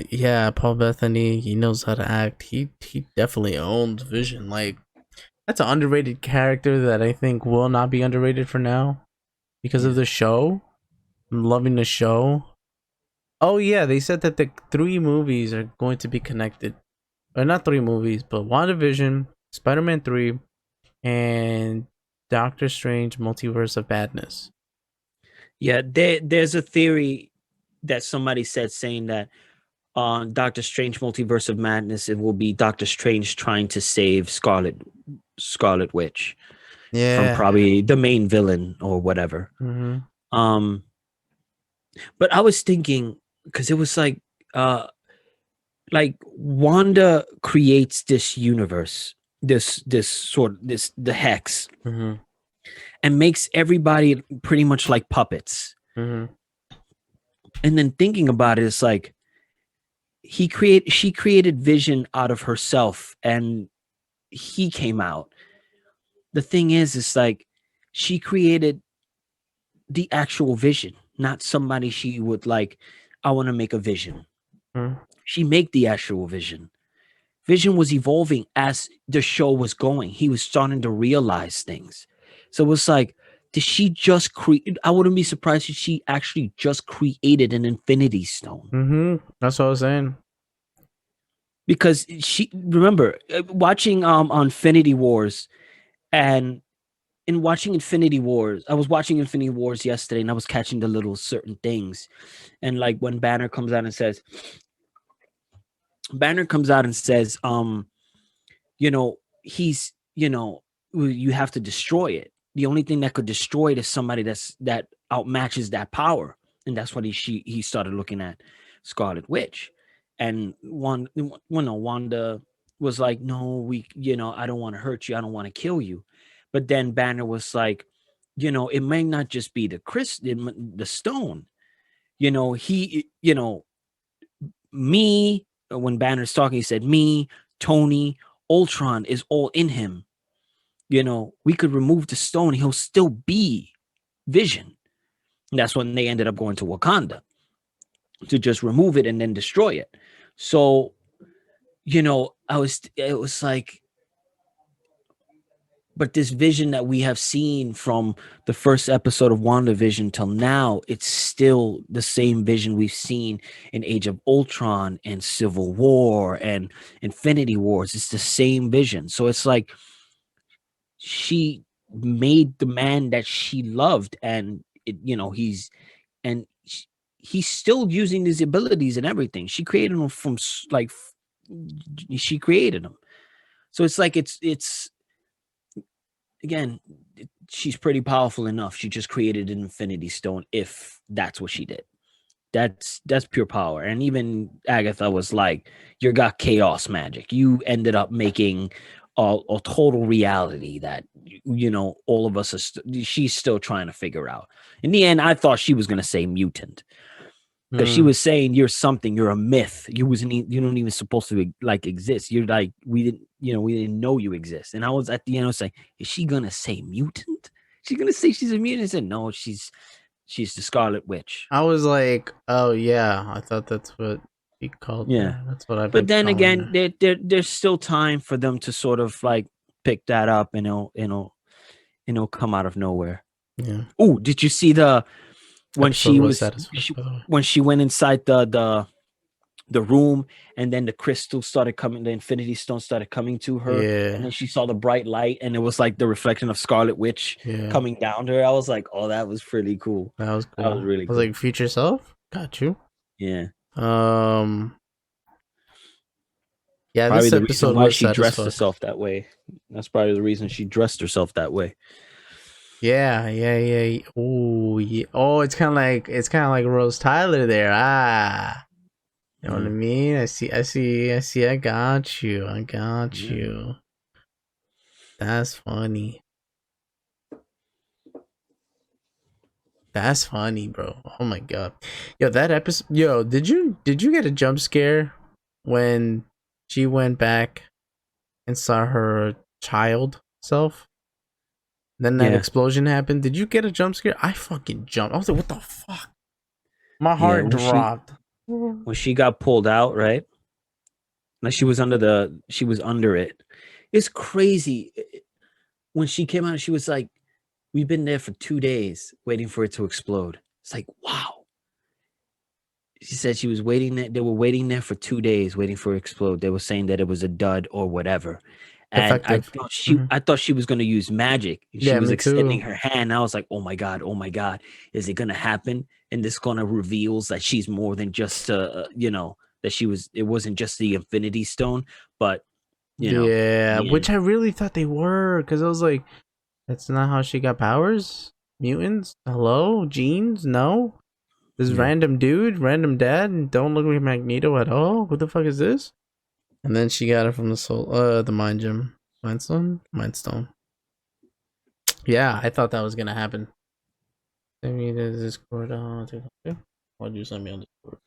yeah, Paul Bethany, he knows how to act. He definitely owns Vision. Like that's an underrated character that I think will not be underrated for now because of Yeah. the show. I'm loving the show. Oh yeah, they said that the three movies are going to be connected. Or not three movies, but WandaVision, Spider-Man 3, and Doctor Strange Multiverse of Madness. Yeah, there's a theory that somebody said saying that on Doctor Strange Multiverse of Madness, it will be Doctor Strange trying to save Scarlet Witch from Yeah. probably the main villain or whatever. Mm-hmm. Um, but I was thinking because it was like Wanda creates this universe, this the hex, Mm-hmm. and makes everybody pretty much like puppets. Mm-hmm. And then thinking about it, it's like she created Vision out of herself, and he came out. The thing is, it's like she created the actual Vision, not somebody she would like. I want to make a Vision. Mm-hmm. She make the actual Vision. Vision was evolving as the show was going. He was starting to realize things. So it was like, did she just create? I wouldn't be surprised if she actually just created an Infinity Stone Mm-hmm. That's what I was saying. because she remember watching on Infinity Wars and in watching Infinity Wars. I was watching Infinity Wars yesterday and I was catching the little certain things. And like when Banner comes out and says, he's, you have to destroy it. The only thing that could destroy it is somebody that outmatches that power. And that's what he started looking at Scarlet Witch. And Wanda was like, no, I don't want to hurt you. I don't want to kill you. But then Banner was like, it may not just be the stone. He, me, when Banner's talking, he said, me, Tony, Ultron is all in him. We could remove the stone, he'll still be Vision. And that's when they ended up going to Wakanda to just remove it and then destroy it. So, it was like, but this Vision that we have seen from the first episode of WandaVision till now, it's still the same Vision we've seen in Age of Ultron and Civil War and Infinity Wars. It's the same Vision. So it's like she made the man that she loved, and and he's still using his abilities and everything. She created him she created him. So it's like it's again, she's pretty powerful enough. She just created an Infinity Stone. If that's what she did, that's pure power. And even Agatha was like, "You got chaos magic. You ended up making a total reality that all of us are. She's still trying to figure out. In the end, I thought she was gonna say mutant because she Mm. was saying you're something. You're a myth. You don't even supposed to like exist. You're like we didn't know you exist. And I was at the end, I was like, is she gonna say mutant? She's gonna say she's a mutant? I said no. She's the Scarlet Witch. I was like, oh yeah, I thought that's what he called Yeah. her. That's what I've But been then calling again, her. there's still time for them to sort of like pick that up and it'll come out of nowhere. Yeah. Oh, did you see the when Episode she was was satisfied, by the way. when she went inside the room and then the crystal started coming, the Infinity Stone started coming to her, and Yeah. then she saw the bright light and it was like the reflection of Scarlet Witch Yeah. coming down to her. I was like, oh, that was pretty cool. That was That cool. was really I was cool. like, future self? Got you. Yeah. Um yeah, Probably this the reason episode why was she dressed satisfied. herself that way. That's probably the reason she dressed herself that way. Yeah, yeah, yeah. Oh, yeah. Oh, it's kind of like Rose Tyler there. Ah, you know what I Yeah. mean? I see. I got you. I got Yeah. you. That's funny. That's funny, bro. Oh my god. Yo, that episode. Yo, did you get a jump scare when she went back and saw her child self? Then that Yeah. explosion happened. Did you get a jump scare? I fucking jumped. I was like, what the fuck? My Yeah. heart dropped. when she got pulled out, right? Like she was under it. It's crazy. When she came out, she was like, "We've been there for 2 days waiting for it to explode." It's like, wow. She said she was waiting there. They were waiting there for 2 days, waiting for it to explode. They were saying that it was a dud or whatever. And Effective. I thought she was gonna use magic. She Yeah, was me extending too. her hand. I was like, oh my god, is it gonna happen? And this gonna reveals that she's more than just that she was. It wasn't just the Infinity Stone, but in Yeah, the which end, I really thought they were, because I was like, that's not how she got powers. Mutants? Hello, genes? No. This yeah. random dude, random dad, don't look like Magneto at all. Who the fuck is this? And then she got it from the mind gem, mind stone. Yeah, I thought that was gonna happen. Send me the Discord. Why'd you send me on Discord?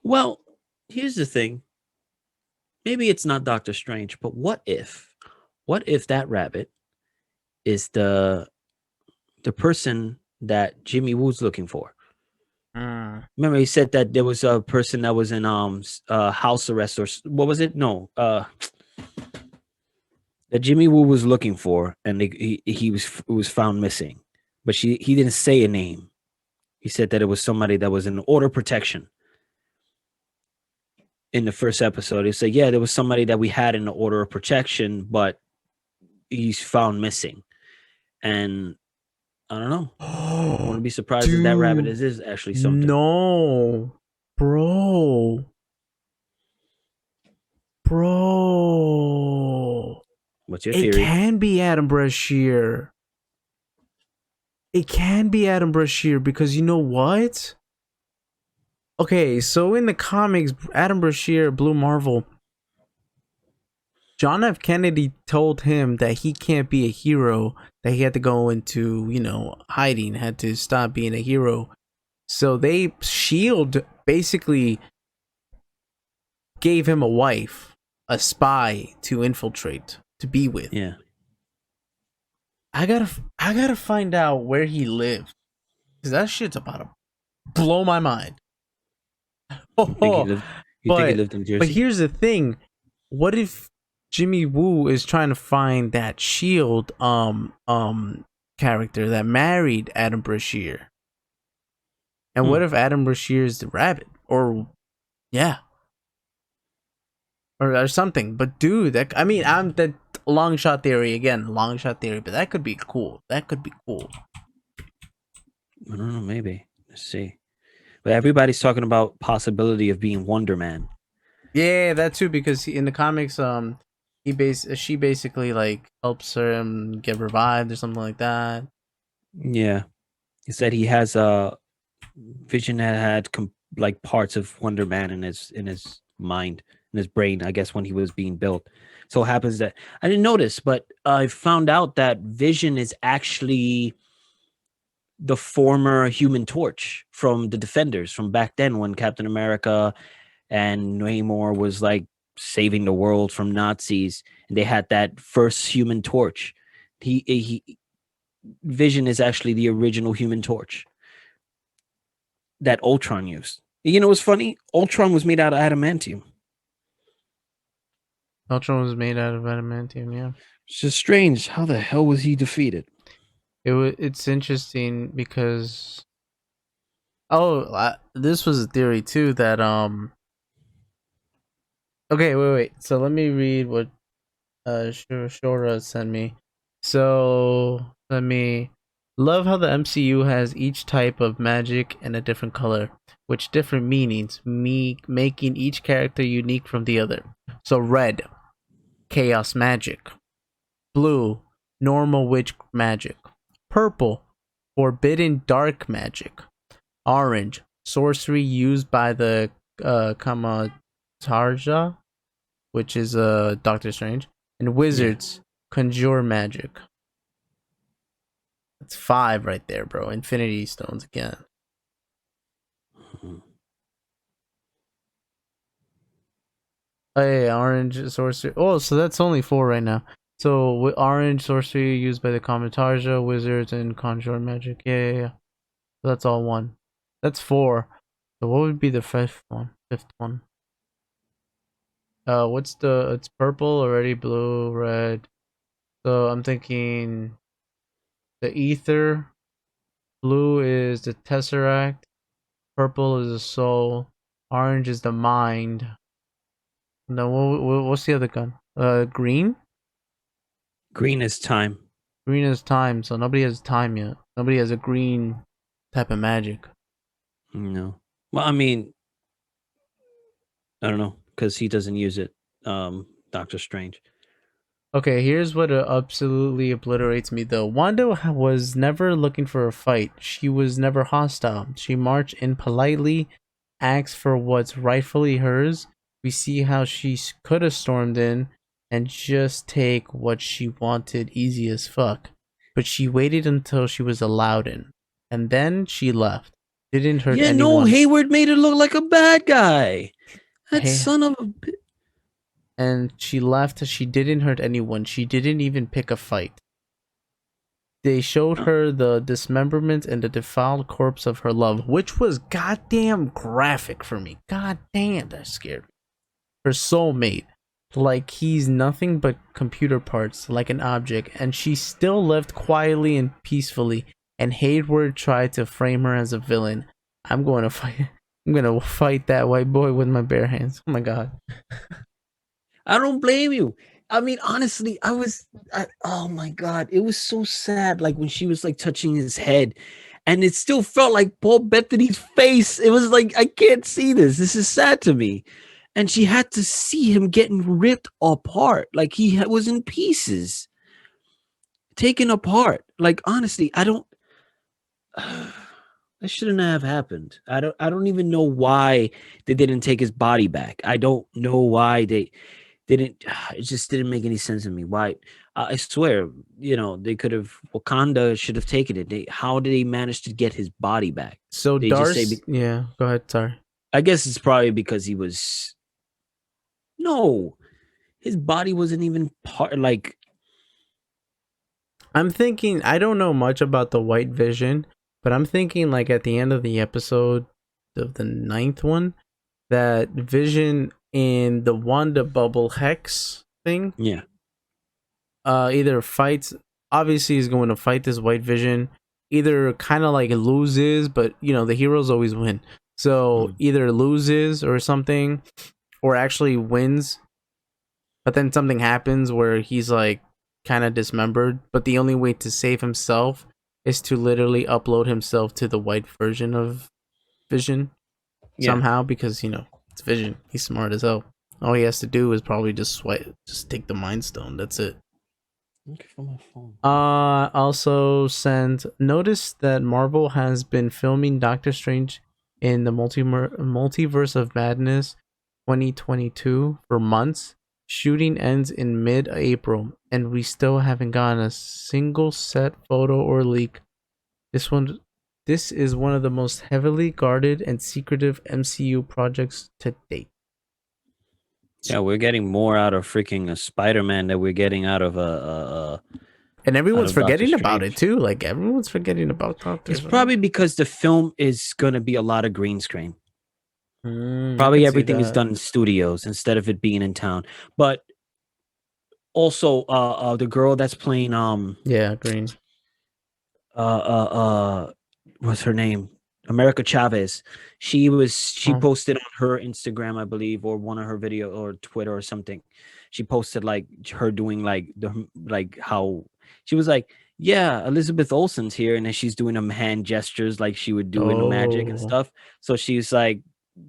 Well, here's the thing. Maybe it's not Doctor Strange, but what if? What if that rabbit is the person that Jimmy Woo's looking for? Mm. Remember, he said that there was a person that was in house arrest, or what was it? No, that Jimmy Woo was looking for, and he was found missing. But he didn't say a name. He said that it was somebody that was in order protection. In the first episode, he said, "Yeah, there was somebody that we had in the order of protection, but he's found missing." And I don't know. I wouldn't be surprised if that rabbit Dude, is actually something. no, bro, bro. What's your It theory? can be Adam Brashear. It can be Adam Brashear because you know what? Okay, so in the comics, Adam Brashear, Blue Marvel, John F. Kennedy told him that he can't be a hero, that he had to go into, hiding, had to stop being a hero. So Shield basically gave him a wife, a spy to infiltrate, to be with. Yeah. I gotta find out where he lives. Cause that shit's about to blow my mind. You think he Oh, lived? You think he but lived in but Jersey? here's the thing. What if Jimmy Woo is trying to find that Shield character that married Adam Brashear? And Hmm. what if Adam Brashear is the rabbit? Or yeah. Or something. But dude, I'm the long shot theory again, long shot theory, but that could be cool. That could be cool. I don't know. Maybe. Let's see. But everybody's talking about possibility of being Wonder Man. Yeah, that too, because in the comics, she basically like helps her get revived or something like that. Yeah. He said he has a Vision that had like parts of Wonder Man in his mind, in his brain, I guess, when he was being built. So it happens that I didn't notice, but I found out that Vision is actually the former Human Torch from the Defenders from back then when Captain America and Namor was like saving the world from Nazis, and they had that first Human Torch. He Vision is actually the original Human Torch that Ultron used. You know what's funny? Ultron was made out of adamantium. Ultron was made out of adamantium. Yeah, It's just strange. How the hell was he defeated? it's interesting because this was a theory too that Okay, wait. So let me read what Shora sent me. So let me love how the MCU has each type of magic and a different color, which different meanings, making each character unique from the other. So red, chaos magic. Blue, normal witch magic. Purple, forbidden dark magic. Orange, sorcery used by the Kamatarja, which is Doctor Strange, and Yeah. wizards conjure magic. That's 5 right there, bro. Infinity Stones again. Mhm. Oh, yeah, orange sorcery. Oh, so that's only 4 right now. So orange sorcery used by the Kamatarja, wizards, and conjure magic. Yeah. So that's all one. That's four. So what would be the fifth one? Fifth one. What's the? It's purple already, blue, red. So I'm thinking the ether. Blue is the tesseract. Purple is the soul. Orange is the mind. No, what's the other gun? Green. Green is time. Green is time. So nobody has time yet. Nobody has a green type of magic. No. Well, I mean, I don't know because he doesn't use it. Doctor Strange. Okay, here's what absolutely obliterates me though. Wanda was never looking for a fight. She was never hostile. She marched in politely, asked for what's rightfully hers. We see how she could have stormed in and just take what she wanted easy as fuck. But she waited until she was allowed in. And then she left. Didn't hurt Yeah, no, anyone. Hayward made it look like a bad guy. That Hey, son of a bitch. and she left. She didn't hurt anyone. She didn't even pick a fight. They showed her the dismemberment and the defiled corpse of her love, which was goddamn graphic for me. Goddamn, that scared me. Her soulmate, like he's nothing but computer parts, like an object, and she still lived quietly and peacefully. And Hayward tried to frame her as a villain. I'm going to fight. I'm gonna fight that white boy with my bare hands. Oh my god. I don't blame you. I mean, honestly, oh my god, it was so sad. Like when she was like touching his head, and it still felt like Paul Bettany's face. It was like I can't see this. This is sad to me. And she had to see him getting ripped apart, like he was in pieces, taken apart. Like honestly, I don't. That shouldn't have happened. I don't even know why they didn't take his body back. I don't know why they didn't. It just didn't make any sense to me. Why? I swear, they could have. Wakanda should have taken it. How did they manage to get his body back? So They just say, Darcy, yeah, go ahead. Sorry. I guess it's probably because he was. No, his body wasn't even part. Like, I'm thinking I don't know much about the White Vision, but I'm thinking like at the end of the episode of the ninth one, that Vision in the Wanda bubble hex thing, yeah, either fights. Obviously, he's going to fight this White Vision. Either kind of like loses, but the heroes always win. So mm, either loses or something, or actually wins. But then something happens where he's like kind of dismembered. But the only way to save himself is to literally upload himself to the white version of Vision yeah. somehow, because it's Vision. He's smart as hell. All he has to do is probably just swipe, just take the Mind Stone. That's it. Okay, for my phone. Also sent notice that Marvel has been filming Doctor Strange in the Multiverse of Madness 2022 for months. Shooting ends in mid-April, and we still haven't gotten a single set photo or leak. This is one of the most heavily guarded and secretive MCU projects to date. Yeah, we're getting more out of freaking a Spider-Man that we're getting out of And out everyone's of Doctor forgetting about it Strange. too. Like everyone's forgetting about Doctor It's Strange. probably because the film is going to be a lot of green screen. I Probably could see everything is that. done in studios instead of it being in town. But also, the girl that's playing Yeah, green. uh uh uh what's her name? America Chavez. She Oh, posted on her Instagram, I believe, or one of her video or Twitter or something. She posted like her doing like how she was like, yeah, Elizabeth Olsen's here, and then she's doing them hand gestures like she would do in the magic and oh, stuff. So she's like,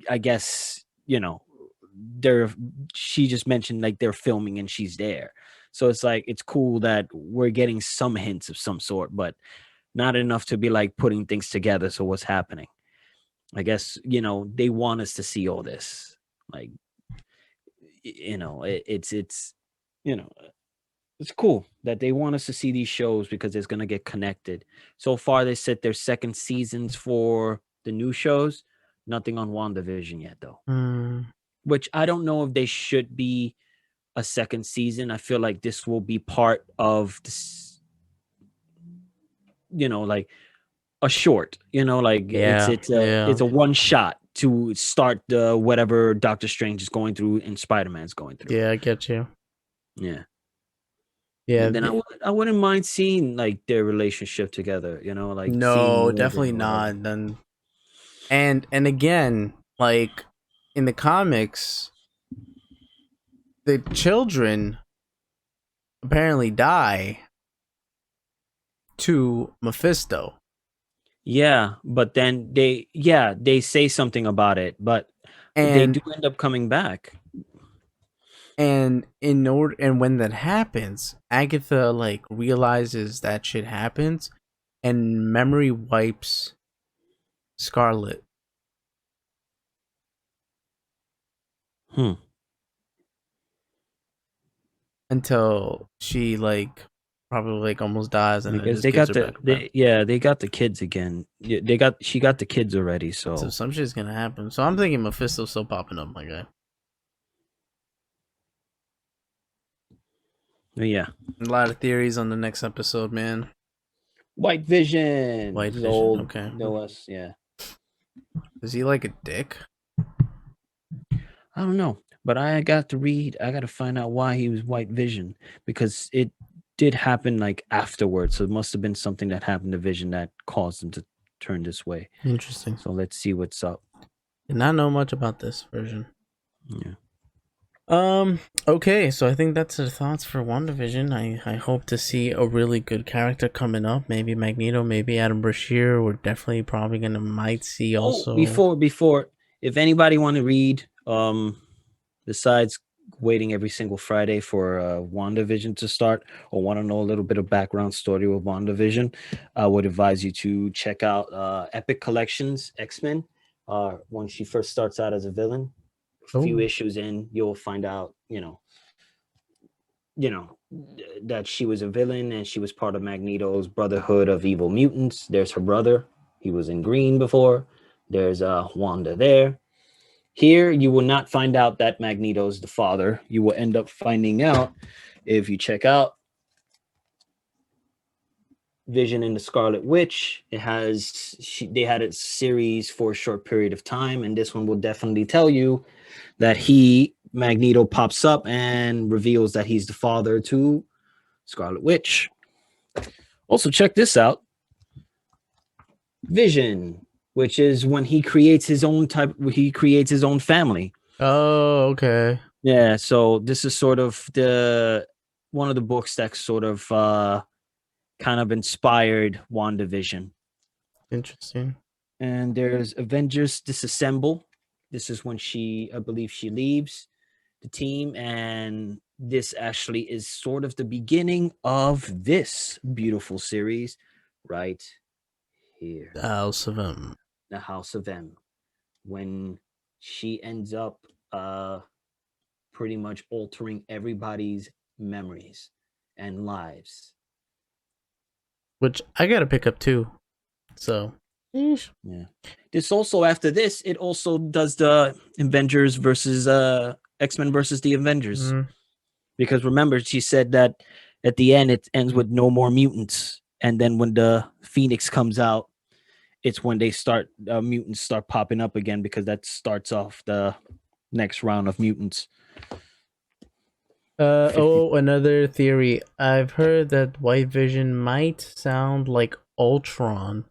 I guess, they're she just mentioned like they're filming and she's there. So it's like it's cool that we're getting some hints of some sort, but not enough to be like putting things together. So what's happening? I guess, they want us to see all this. Like, it's you know, it's cool that they want us to see these shows because it's gonna get connected. So far, they said their second seasons for the new shows. Nothing on WandaVision yet, though. mm, Which I don't know if they should be a second season. I feel like this will be part of this, like a short, like Yeah, it's yeah, a one shot to start the whatever Doctor Strange is going through and Spider-Man's going through. yeah. I get you. Yeah. Yeah. And then I wouldn't mind seeing like their relationship together, like seeing No, more of it definitely or whatever. not. Then and again, like in the comics, the children apparently die to Mephisto. Yeah, but then they say something about it, but they do And end up coming back. and when that happens, Agatha like realizes that shit happens and memory wipes Scarlet Hmm. until she like probably like almost dies and then Because just they gives got her back. they got the kids again. Yeah, she got the kids already, So so some shit's gonna happen. So I'm thinking Mephisto's still popping up, my guy. yeah. A lot of theories on the next episode, man. White Vision. White This is Vision, old okay. Lois, yeah. Is he like a dick? I don't know, but I got to find out why he was White Vision because it did happen like afterwards. So it must have been something that happened to Vision that caused him to turn this way. Interesting. So let's see what's up. Did not know much about this version. Yeah. Okay, so I think that's the thoughts for WandaVision. I hope to see a really good character coming up. Maybe Magneto, maybe Adam Brashear. We're definitely probably gonna might see Oh, also. before, if anybody want to read, besides waiting every single Friday for WandaVision to start, or want to know a little bit of background story with WandaVision, I would advise you to check out Epic Collections X-Men. When she first starts out as a villain, a few Oh, issues in, you'll find out, you know that she was a villain and she was part of Magneto's Brotherhood of Evil Mutants. There's her brother. He was in green before. There's Wanda there. Here, you will not find out that Magneto's the father. You will end up finding out if you check out Vision and the Scarlet Witch. They had a series for a short period of time, and this one will definitely tell you that Magneto pops up and reveals that he's the father to Scarlet Witch. Also, check this out. Vision, which is when he creates his own family. oh, okay. Yeah, so this is sort of the one of the books that sort of kind of inspired WandaVision. Interesting. And there's Avengers Disassemble. This is when I believe she leaves the team, and this actually is sort of the beginning of this beautiful series right here, The House of M. the House of M, when she ends up pretty much altering everybody's memories and lives. Which I gotta pick up too. So, yeesh. Yeah. This also after this, it also does the Avengers versus X-Men versus the Avengers. Mm, Because remember, she said that at the end it ends with no more mutants. And then when the Phoenix comes out, it's when they start mutants start popping up again because that starts off the next round of mutants. 50. Another theory. I've heard that White Vision might sound like Ultron,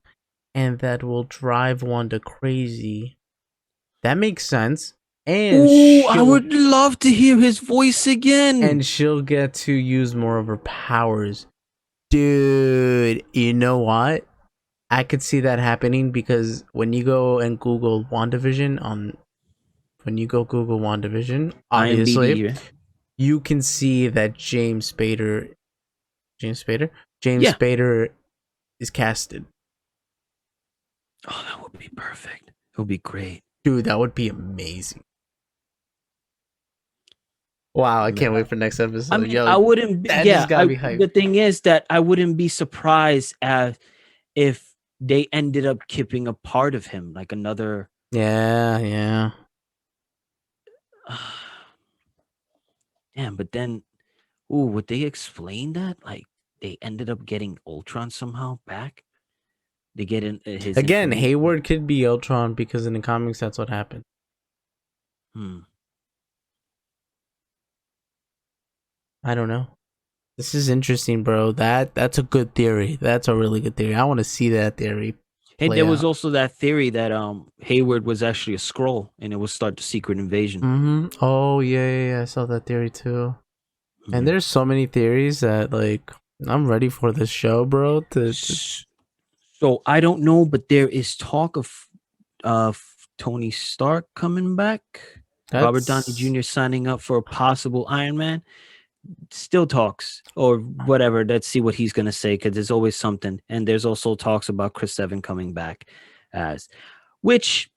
and that will drive Wanda crazy. That makes sense. And Oh, I would love to hear his voice again. she'll get to use more of her powers. Dude, you know what? I could see that happening because when you go and Google WandaVision IMDb obviously here. you can see that James Spader, James Yeah. Spader is casted. Oh, that would be perfect. It would be great. Dude, that would be amazing. Wow, I can't wait for next episode. I mean, Yo, I wouldn't. that just gotta be hype. The thing is that I wouldn't be surprised if they ended up keeping a part of him, like another. Yeah. Damn, but then, would they explain that? Like they ended up getting Ultron somehow back? They get in his Again, information. Hayward could be Ultron because in the comics that's what happened. Hmm. I don't know. This is interesting, bro. That's a good theory. That's a really good theory. I want to see that theory And play there was out. also that theory that Hayward was actually a scroll and it would start the secret invasion. Oh yeah. I saw that theory too. And Yeah. there's so many theories that like I'm ready for this show, bro. So I don't know, but there is talk of Tony Stark coming back, Robert Downey That's Jr. signing up for a possible Iron Man. Still talks or whatever. Let's see what he's gonna say because there's always something. And there's also talks about Chris Evans coming back as which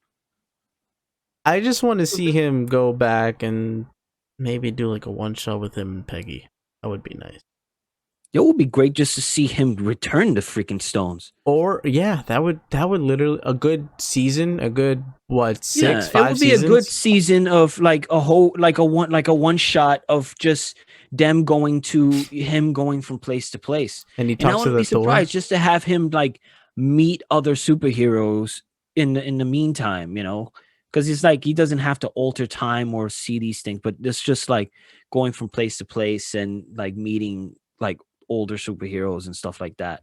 I just want to see him go back and maybe do like a one shot with him and Peggy. That would be nice. it would be great just to see him return the freaking stones. Or yeah, that would literally a good season, a good what six, Yeah, it five would be a good seasons, season of like a whole like a one shot of just them going to him going from place to place. and he And I talks to wouldn't the be Thor. surprised just to have him like meet other superheroes in the meantime, because it's like he doesn't have to alter time or see these things, but it's just like going from place to place and like meeting like older superheroes and stuff like that.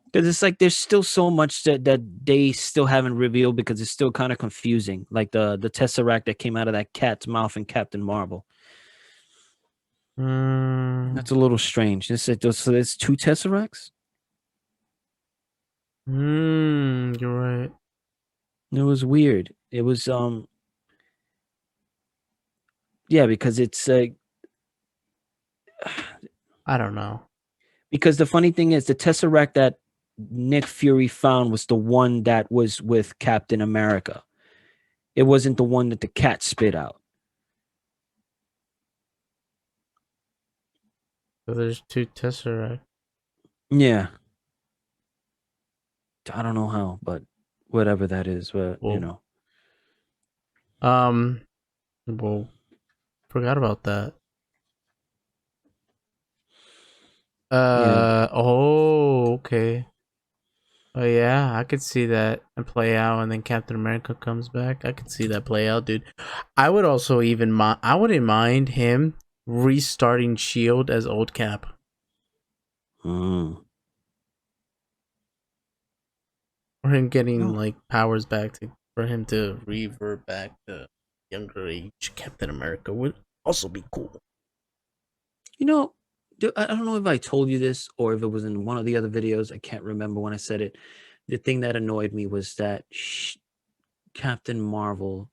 Because it's like there's still so much that they still haven't revealed because it's still kind of confusing. Like the tesseract that came out of that cat's mouth in Captain Marvel. Mm, That's a little strange. So there's two tesseracts. you're right. It was weird. It was yeah, because it's I don't know. because the funny thing is the tesseract that Nick Fury found was the one that was with Captain America. It wasn't the one that the cat spit out. So there's two Tesseract. Yeah, I don't know how, but whatever that is, but Well, um, well, forgot about that. yeah. Oh, okay. Oh yeah, I could see that and play out, and then Captain America comes back. I could see that play out, dude. I would also even I wouldn't mind him restarting Shield as old Cap, Mm. or him getting No, like powers back to for him to revert back to younger age Captain America would also be cool. you know, I don't know if I told you this or if it was in one of the other videos. I can't remember when I said it. The thing that annoyed me was that Captain Marvel,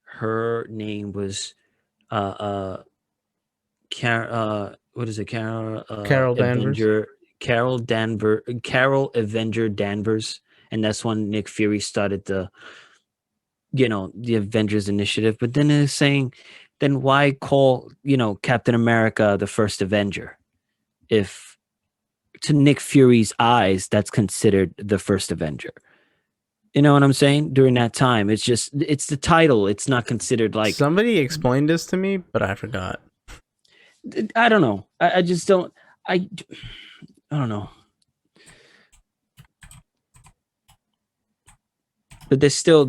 her name was uh what is it? Carol Danvers. Carol Avenger Danvers, and that's when Nick Fury started the Avengers Initiative. But then it's saying, then why call Captain America the first Avenger if to Nick Fury's eyes that's considered the first Avenger? You know what I'm saying? During that time, it's the title. It's not considered like Somebody explained this to me, but I forgot. I don't know. I just don't. I don't know. But there's still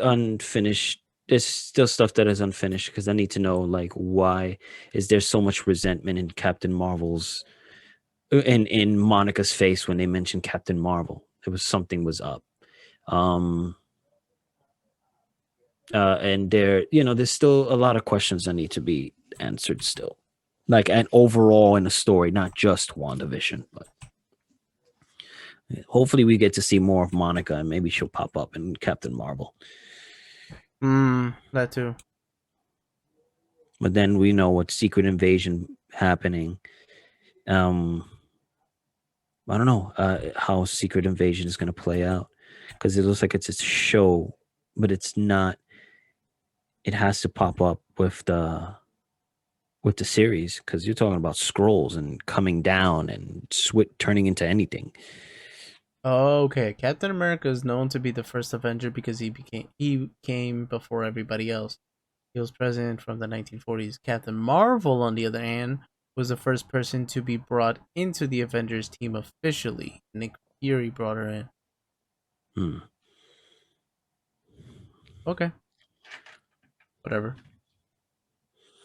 unfinished. There's still stuff that is unfinished because I need to know like why is there so much resentment in Captain Marvel's in Monica's face when they mentioned Captain Marvel. It was something was up. Um and there's still a lot of questions that need to be answered still. Like and overall in the story, not just WandaVision, but hopefully we get to see more of Monica and maybe she'll pop up in Captain Marvel. That too. But then we know what Secret Invasion happening. Um, I don't know how Secret Invasion is going to play out because it looks like it's a show, but it's not. It has to pop up with the series because you're talking about scrolls and coming down and turning into anything. Okay, Captain America is known to be the first Avenger because he came before everybody else. He was president from the 1940s. Captain Marvel, on the other hand, was the first person to be brought into the Avengers team officially. Nick Fury brought her in. Hmm. Okay, whatever.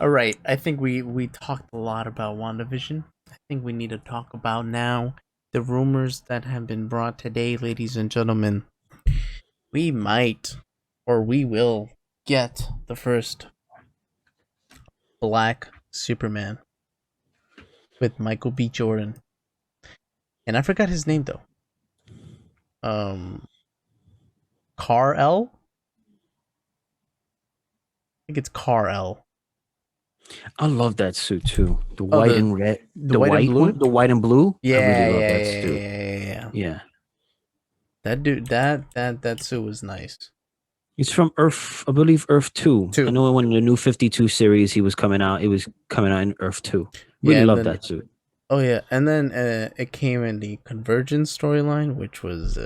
All right, I think we talked a lot about WandaVision. I think we need to talk about now the rumors that have been brought today, ladies and gentlemen. We might, or we will, get the first Black Superman with Michael B. Jordan, and I forgot his name though. Um, Car L. I think it's Car L. I love that suit too. The Oh, white and red, the the white and white blue. one, the white and blue. I really Yeah, love yeah, that yeah, suit. yeah, yeah, yeah. Yeah. That dude, that suit was nice He's from Earth, I believe Earth 2. I too. know when the new 52 series he was coming out, it was coming out in Earth 2. Yeah, Really and love then that suit. oh yeah, and then it came in the Convergence storyline, which was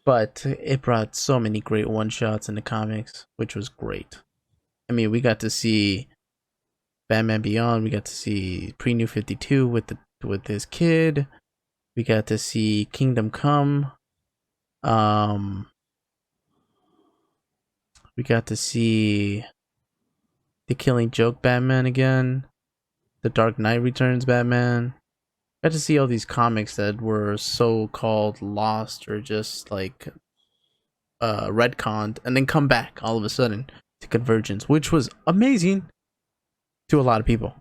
but it brought so many great one shots in the comics, which was great. I mean, we got to see Batman Beyond. We got to see Pre New 52 with his kid. We got to see Kingdom Come. Um, we got to see the Killing Joke Batman again. The Dark Knight Returns Batman. Got to see all these comics that were so called lost or just like retconned and then come back all of a sudden to Convergence, which was amazing to a lot of people.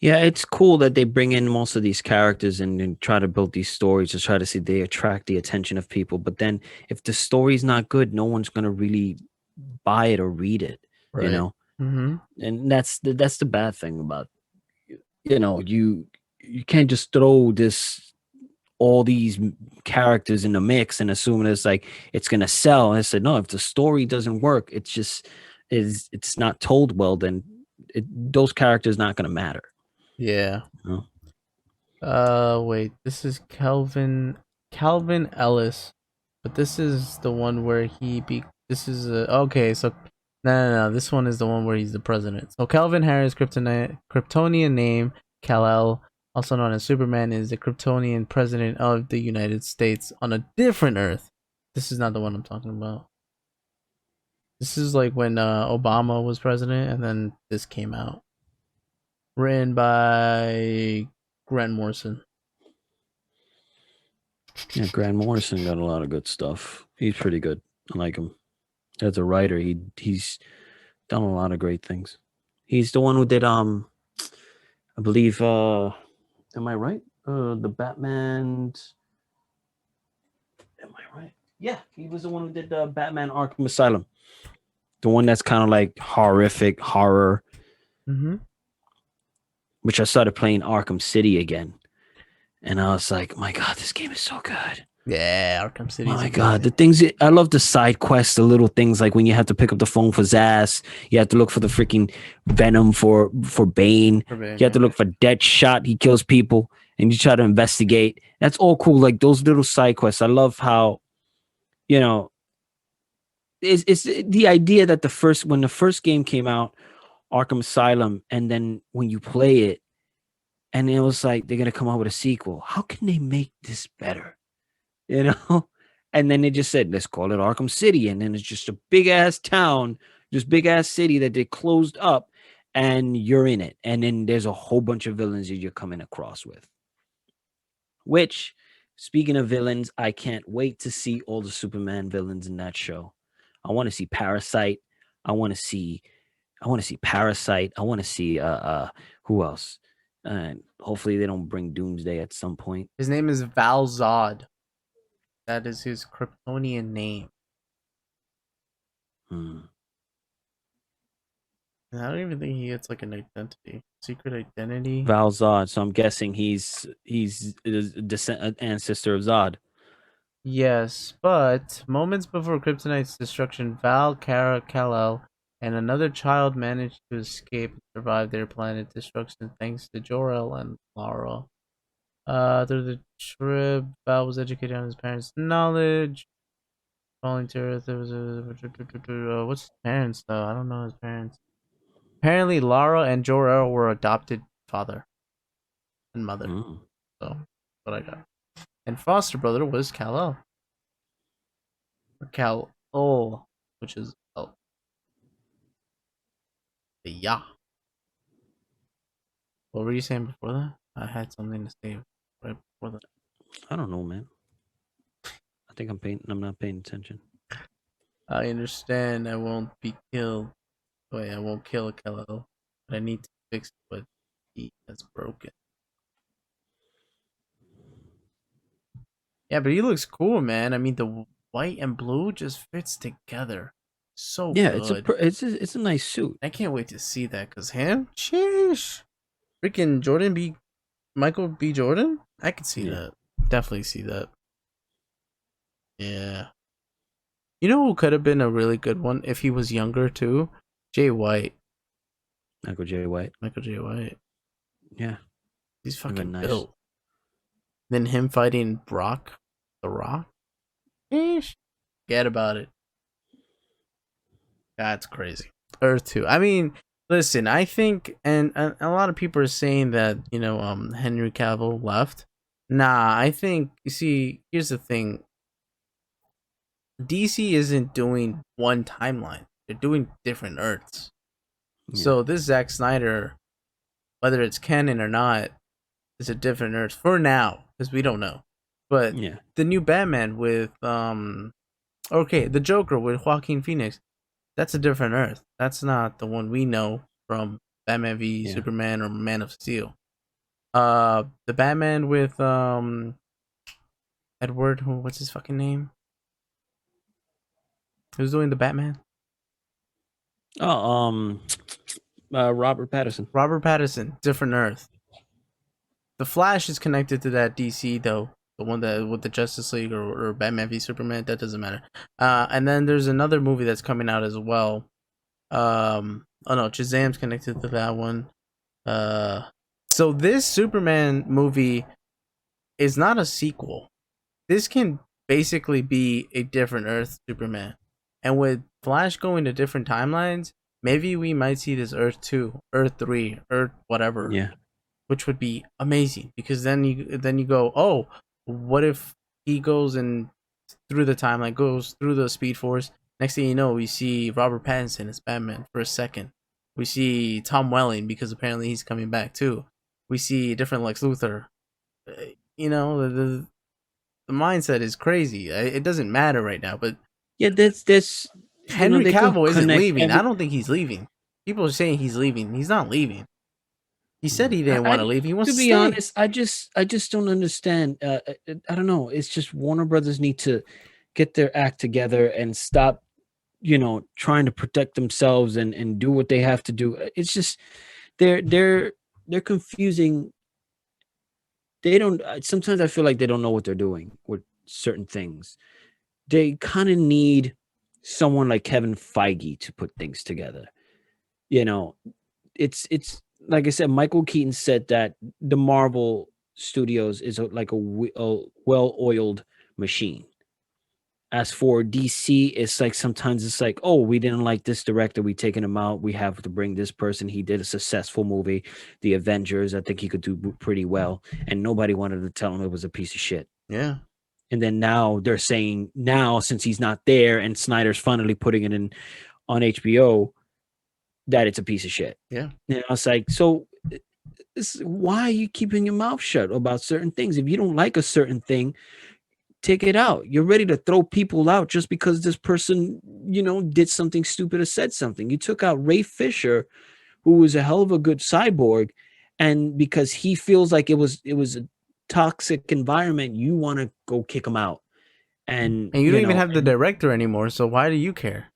Yeah, it's cool that they bring in most of these characters and try to build these stories to try to see they attract the attention of people. But then if the story's not good, no one's gonna really buy it or read it, you Right. know? Mm-hmm. And that's the bad thing about you can't just throw this all these characters in the mix and assuming it's like it's gonna sell. And I said, no, if the story doesn't work, it's not told well, then those characters not gonna matter. Yeah. You know? Wait. This is Calvin Ellis, but this is the one where he be. This is okay. So no. This one is the one where he's the president. So Calvin Harris, Kryptonian name Kal-El, also known as Superman, is the Kryptonian president of the United States on a different Earth. This is not the one I'm talking about. This is like when Obama was president, and then this came out. Written by Grant Morrison. Yeah, Grant Morrison got a lot of good stuff. He's pretty good. I like him as a writer. He's done a lot of great things. He's the one who did I believe am I right? The Batman. Am I right? Yeah, he was the one who did the Batman Arkham Asylum. The one that's kind of like horrific horror, Mm-hmm. which I started playing Arkham City again. And I was like, my God, this game is so good. Yeah, Arkham City is My God, the amazing. things I love the side quests, the little things like when you have to pick up the phone for Zsasz, you have to look for the freaking Venom for Bane, Forbidden, you have to yeah. look for Deadshot, he kills people, and you try to investigate. That's all cool. Like those little side quests. I love how you know it's the idea that when the first game came out, Arkham Asylum, and then when you play it, and it was like they're gonna come out with a sequel. How can they make this better? You know? And then they just said, let's call it Arkham City. And then it's just a big ass town, just big ass city that they closed up, and you're in it. And then there's a whole bunch of villains that you're coming across with. Which, speaking of villains, I can't wait to see all the Superman villains in that show. I want to see Parasite. I want to see I want to see Parasite. I want to see who else? Hopefully they don't bring Doomsday at some point. His name is Val Zod. That is his Kryptonian name. Hmm. And I don't even think he gets like an identity, secret identity. Val Zod. So I'm guessing he's a ancestor of Zod. Yes, but moments before Kryptonite's destruction, Val, Kara, Kal-El, and another child managed to escape and survive their planet destruction thanks to Jor-El and Lara. Through the trip, Val was educated on his parents' knowledge. Falling to Earth, there was what's his parents though? I don't know his parents. Apparently, Lara and Jor-El were adopted father and mother. Hmm. So what I got. And foster brother was Kal-El. Or Kal-El, which is yeah. What were you saying before that? I had something to say right before that. I don't know, man. I think I'm not paying attention. I understand I won't be killed. Wait, I won't kill Kal-El, but I need to fix what he has broken. Yeah, but he looks cool, man. I mean, the white and blue just fits together so Yeah, good. it's a nice suit. I can't wait to see that because him, sheesh, freaking Jordan B. Michael B. Jordan. I could see Yeah, that. Definitely see that. Yeah. You know who could have been a really good one if he was younger too? Jay White. Michael J. White. Michael J. White. Yeah, He's even fucking nice. built. Then him fighting Brock, The Rock. Sheesh. Forget about it. That's crazy. Earth 2. I mean, listen, I think, and a lot of people are saying that, Henry Cavill left. Nah, I think, you see, here's the thing. DC isn't doing one timeline. They're doing different Earths. Yeah, So this Zack Snyder, whether it's canon or not, is a different Earth for now, because we don't know. But yeah, the new Batman with okay, the Joker with Joaquin Phoenix, that's a different Earth. That's not the one we know from Batman v yeah. Superman or Man of Steel. The Batman with Edward, what's his fucking name? Who's doing the Batman? Oh, Robert Patterson. Robert Pattinson, different Earth. The Flash is connected to that DC though, the one that with the Justice League or Batman v Superman. That doesn't matter. And then there's another movie that's coming out as well. Oh no, Shazam's connected to that one. Uh, so this Superman movie is not a sequel. This can basically be a different Earth Superman. And with Flash going to different timelines, maybe we might see this Earth 2, Earth 3, Earth whatever, Yeah, which would be amazing because then you go, "Oh, what if he goes and through the timeline, goes through the Speed Force. Next thing you know, we see Robert Pattinson as Batman for a second. We see Tom Welling because apparently he's coming back too. We see different Lex Luthor. You know, the mindset is crazy. It doesn't matter right now, but yeah. That's Henry they could Cavill isn't connect leaving. I every. don't think he's leaving. People are saying he's leaving. He's not leaving. He said Yeah. he didn't want to leave. He wants To to be stay. honest, I just don't understand. I don't know. It's just Warner Brothers need to get their act together and stop, trying to protect themselves and do what they have to do. It's just they're confusing. They don't. Sometimes I feel like they don't know what they're doing with certain things. They kind of need someone like Kevin Feige to put things together. You know, it's like I said, Michael Keaton said that the Marvel Studios is like a well-oiled machine. As for DC, it's like sometimes it's like, oh, we didn't like this director, we taken him out. We have to bring this person. He did a successful movie, The Avengers. I think he could do pretty well, and nobody wanted to tell him it was a piece of shit. Yeah, And then now they're saying now since he's not there, and Snyder's finally putting it in on HBO, that it's a piece of shit. yeah. I was like, so why are you keeping your mouth shut about certain things? If you don't like a certain thing, take it out. You're ready to throw people out just because this person, did something stupid or said something. You took out Ray Fisher, who was a hell of a good cyborg, and because he feels like it was a toxic environment, you want to go kick him out. And And you don't even have the director anymore. So why do you care?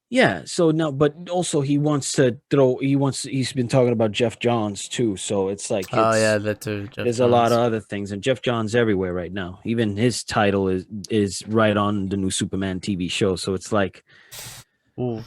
yeah, so no, but also he's been talking about Jeff Johns too. So it's like Oh yeah, that too. Jeff there's a lot of Johns. other things, and Jeff Johns everywhere right now. Even his title is right on the new Superman TV show. So it's like, Ooh.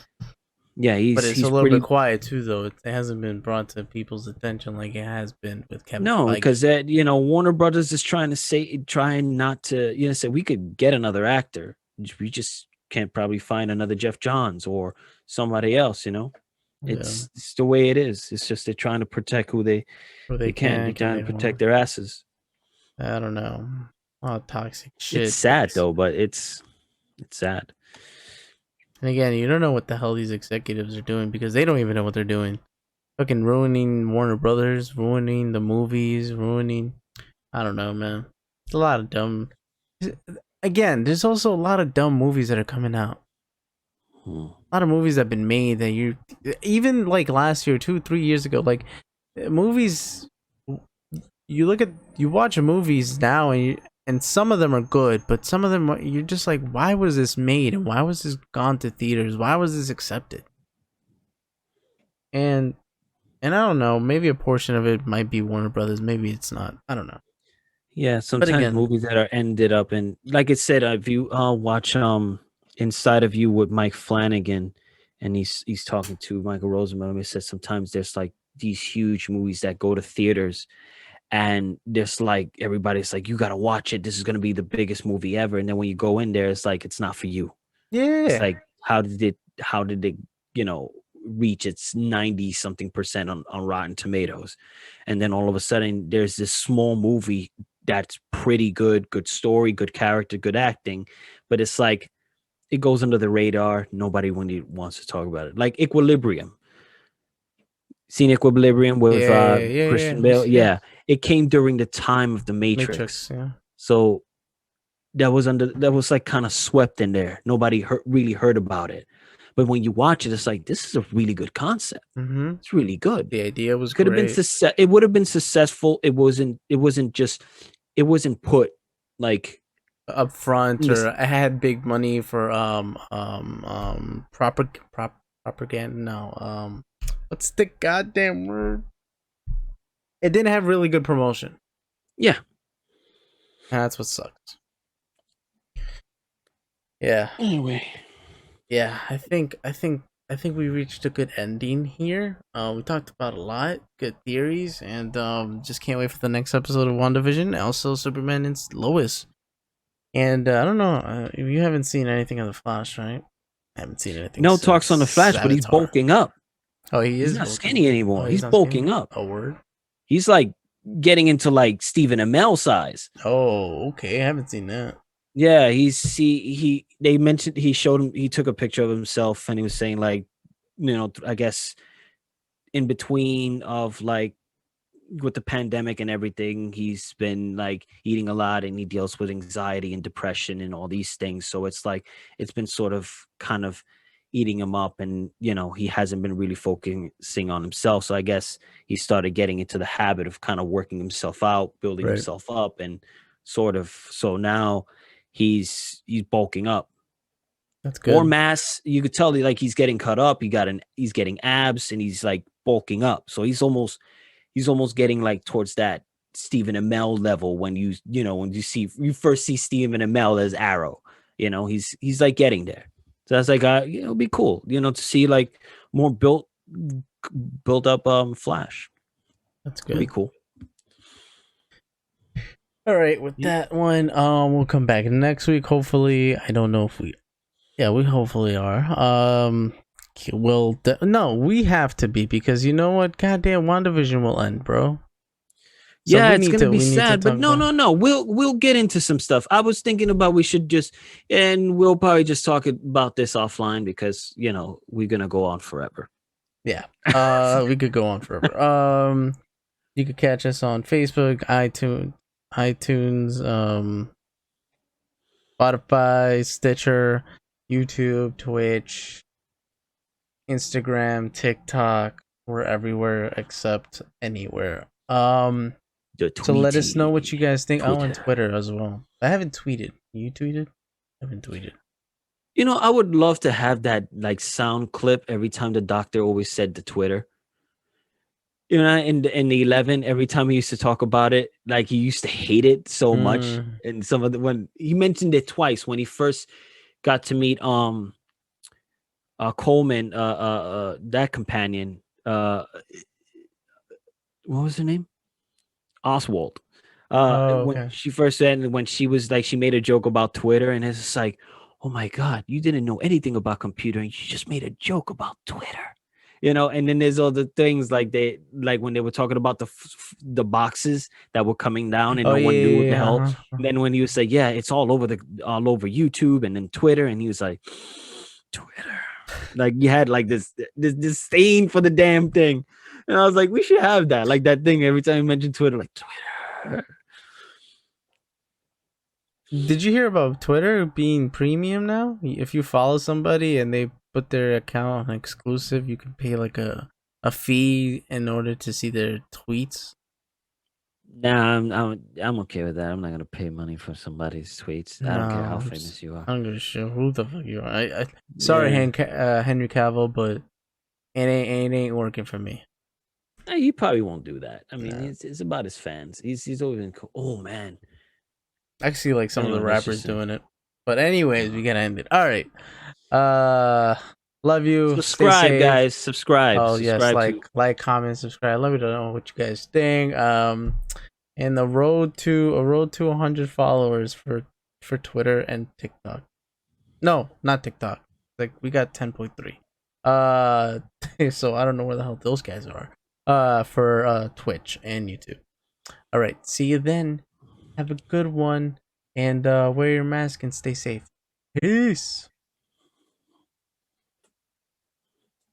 yeah, But he's it's a he's little bit pretty. quiet too, though. It hasn't been brought to people's attention like it has been with Kevin No, Feige. because that Warner Brothers is trying not to say we could get another actor. We just can't probably find another Jeff Johns or somebody else. Yeah, It's the way it is. It's just they're trying to protect who where they they can. They're can trying to make protect more. their asses. I don't know. Oh, toxic It's shit. sad though, but it's sad. And again, you don't know what the hell these executives are doing because they don't even know what they're doing. Fucking ruining Warner Brothers, ruining the movies, ruining. I don't know, man. It's a lot of dumb. Again, there's also a lot of dumb movies that are coming out. Hmm. A lot of movies that have been made that you even like last year, 2, 3 years ago, like movies. You look at you watch movies now and some of them are good, but some of them you're just like, why was this made and why was this gone to theaters? Why was this accepted? And and I don't know, maybe a portion of it might be Warner Brothers, maybe it's not. I don't know. Yeah, But sometimes again, movies that are ended up in, like I said, if you watch Inside of You with Mike Flanagan, and he's talking to Michael Rosenbaum, he says sometimes there's like these huge movies that go to theaters, and there's like everybody's like, you got to watch it, this is going to be the biggest movie ever, and then when you go in there, it's like it's not for you. It's yeah, like, how did it, you know, reach its 90 something percent on Rotten Tomatoes, and then all of a sudden there's this small movie that's pretty good, good story, good character, good acting, but it's like it goes under the radar, nobody really wants to talk about it. Like Equilibrium. Seen Equilibrium with Christian Bale? yeah. Yeah, it came during the time of the Matrix, Matrix, yeah. so that was like kind of swept in there. Nobody really heard about it. But when you watch it, it's like, this is a really good concept. Mm-hmm. It's really good. The idea was Could have been great. it would have been successful. It wasn't put like Up front, in this. or I had big money for propaganda. No, what's the goddamn word? It didn't have really good promotion. Yeah. And that's what sucks. Yeah, Anyway. yeah. I think we reached a good ending here. We talked about a lot, good theories, and just can't wait for the next episode of WandaVision. Also, Superman and Lois. And I don't know if you haven't seen anything of the Flash, right? I haven't seen anything No talks on the since Flash, but he's Avatar. bulking up. Oh, he He's is not bulking. skinny Oh, anymore. he's He's not skinny. bulking up. A word. He's like getting into like Stephen Amell size. Oh, okay. I haven't seen that. Yeah, he they mentioned, he showed him, he took a picture of himself and he was saying like, you know, I guess in between of like with the pandemic and everything, he's been like eating a lot and he deals with anxiety and depression and all these things. So it's like it's been sort of kind of eating him up, and you know, he hasn't been really focusing on himself. So I guess he started getting into the habit of kind of working himself out, building Right. himself up, and sort of, so now he's bulking up. That's More good. mass, you could tell like he's getting cut up, he's getting abs and he's like bulking up. So he's almost getting like towards that Stephen Amell level when you know, when you first see Stephen Amell as Arrow, you know, he's like getting there. So that's like it'll be cool, you know, to see like more built up Flash. That's It'll be good. cool. All right. With Yeah. that one, we'll come back next week. Hopefully, I don't know if we. Yeah, we hopefully are. No, we have to be because you know what? Goddamn, WandaVision will end, bro. So Yeah, we it's need gonna to be we need to sad, but talk no, about. no, no. We'll get into some stuff. I was thinking about we should just, and we'll probably just talk about this offline because you know we're gonna go on forever. Yeah. We could go on forever. You could catch us on Facebook, iTunes, Spotify, Stitcher, YouTube, Twitch, Instagram, TikTok. We're everywhere except anywhere. The So let us know what Tweety, you guys think. Oh, on Twitter. Twitter as well. I haven't tweeted. You tweeted? I haven't tweeted. You know, I would love to have that like sound clip every time the doctor always said the Twitter. You know, in the 11, every time he used to talk about it, like he used to hate it so much. Mm. And some of the, when he mentioned it twice when he first got to meet Coleman, that companion, what was her name? Oswald. Oh, When okay. she first said, when she was like, she made a joke about Twitter, and it's just like, oh my god, you didn't know anything about computer, and you just made a joke about Twitter. And then there's all the things like they like when they were talking about the boxes that were coming down and Oh no yeah, one knew yeah, what the yeah. hell. Uh-huh. And then when he was like, yeah, it's all over YouTube and then Twitter, and he was like, Twitter. Like you had like this disdain for the damn thing. And I was like, we should have that. Like that thing every time you mention Twitter, like Twitter. Did you hear about Twitter being premium now? If you follow somebody and they put their account on exclusive, you can pay like a fee in order to see their tweets. Nah, I'm okay with that. I'm not gonna pay money for somebody's tweets. I No, don't care how I'm just, famous you are. I don't give a shit who the fuck you are. Sorry, Yeah. Henry Cavill, but it ain't working for me. He probably won't do that. I mean, No. it's about his fans. He's always been cool. Oh man. I can see like some of the Anyway, let's rappers just doing it. But anyways, we uh, gotta end it. All right. Uh, love you. Stay subscribe, safe. guys. Subscribe. Oh yes, Subscribe to comment, subscribe. Let me know what you guys think. And the road to 100 followers for Twitter and TikTok. No, not TikTok. Like we got 10.3. Uh, so I don't know where the hell those guys are. For Twitch and YouTube. All right, see you then. Have a good one, and wear your mask and stay safe. Peace.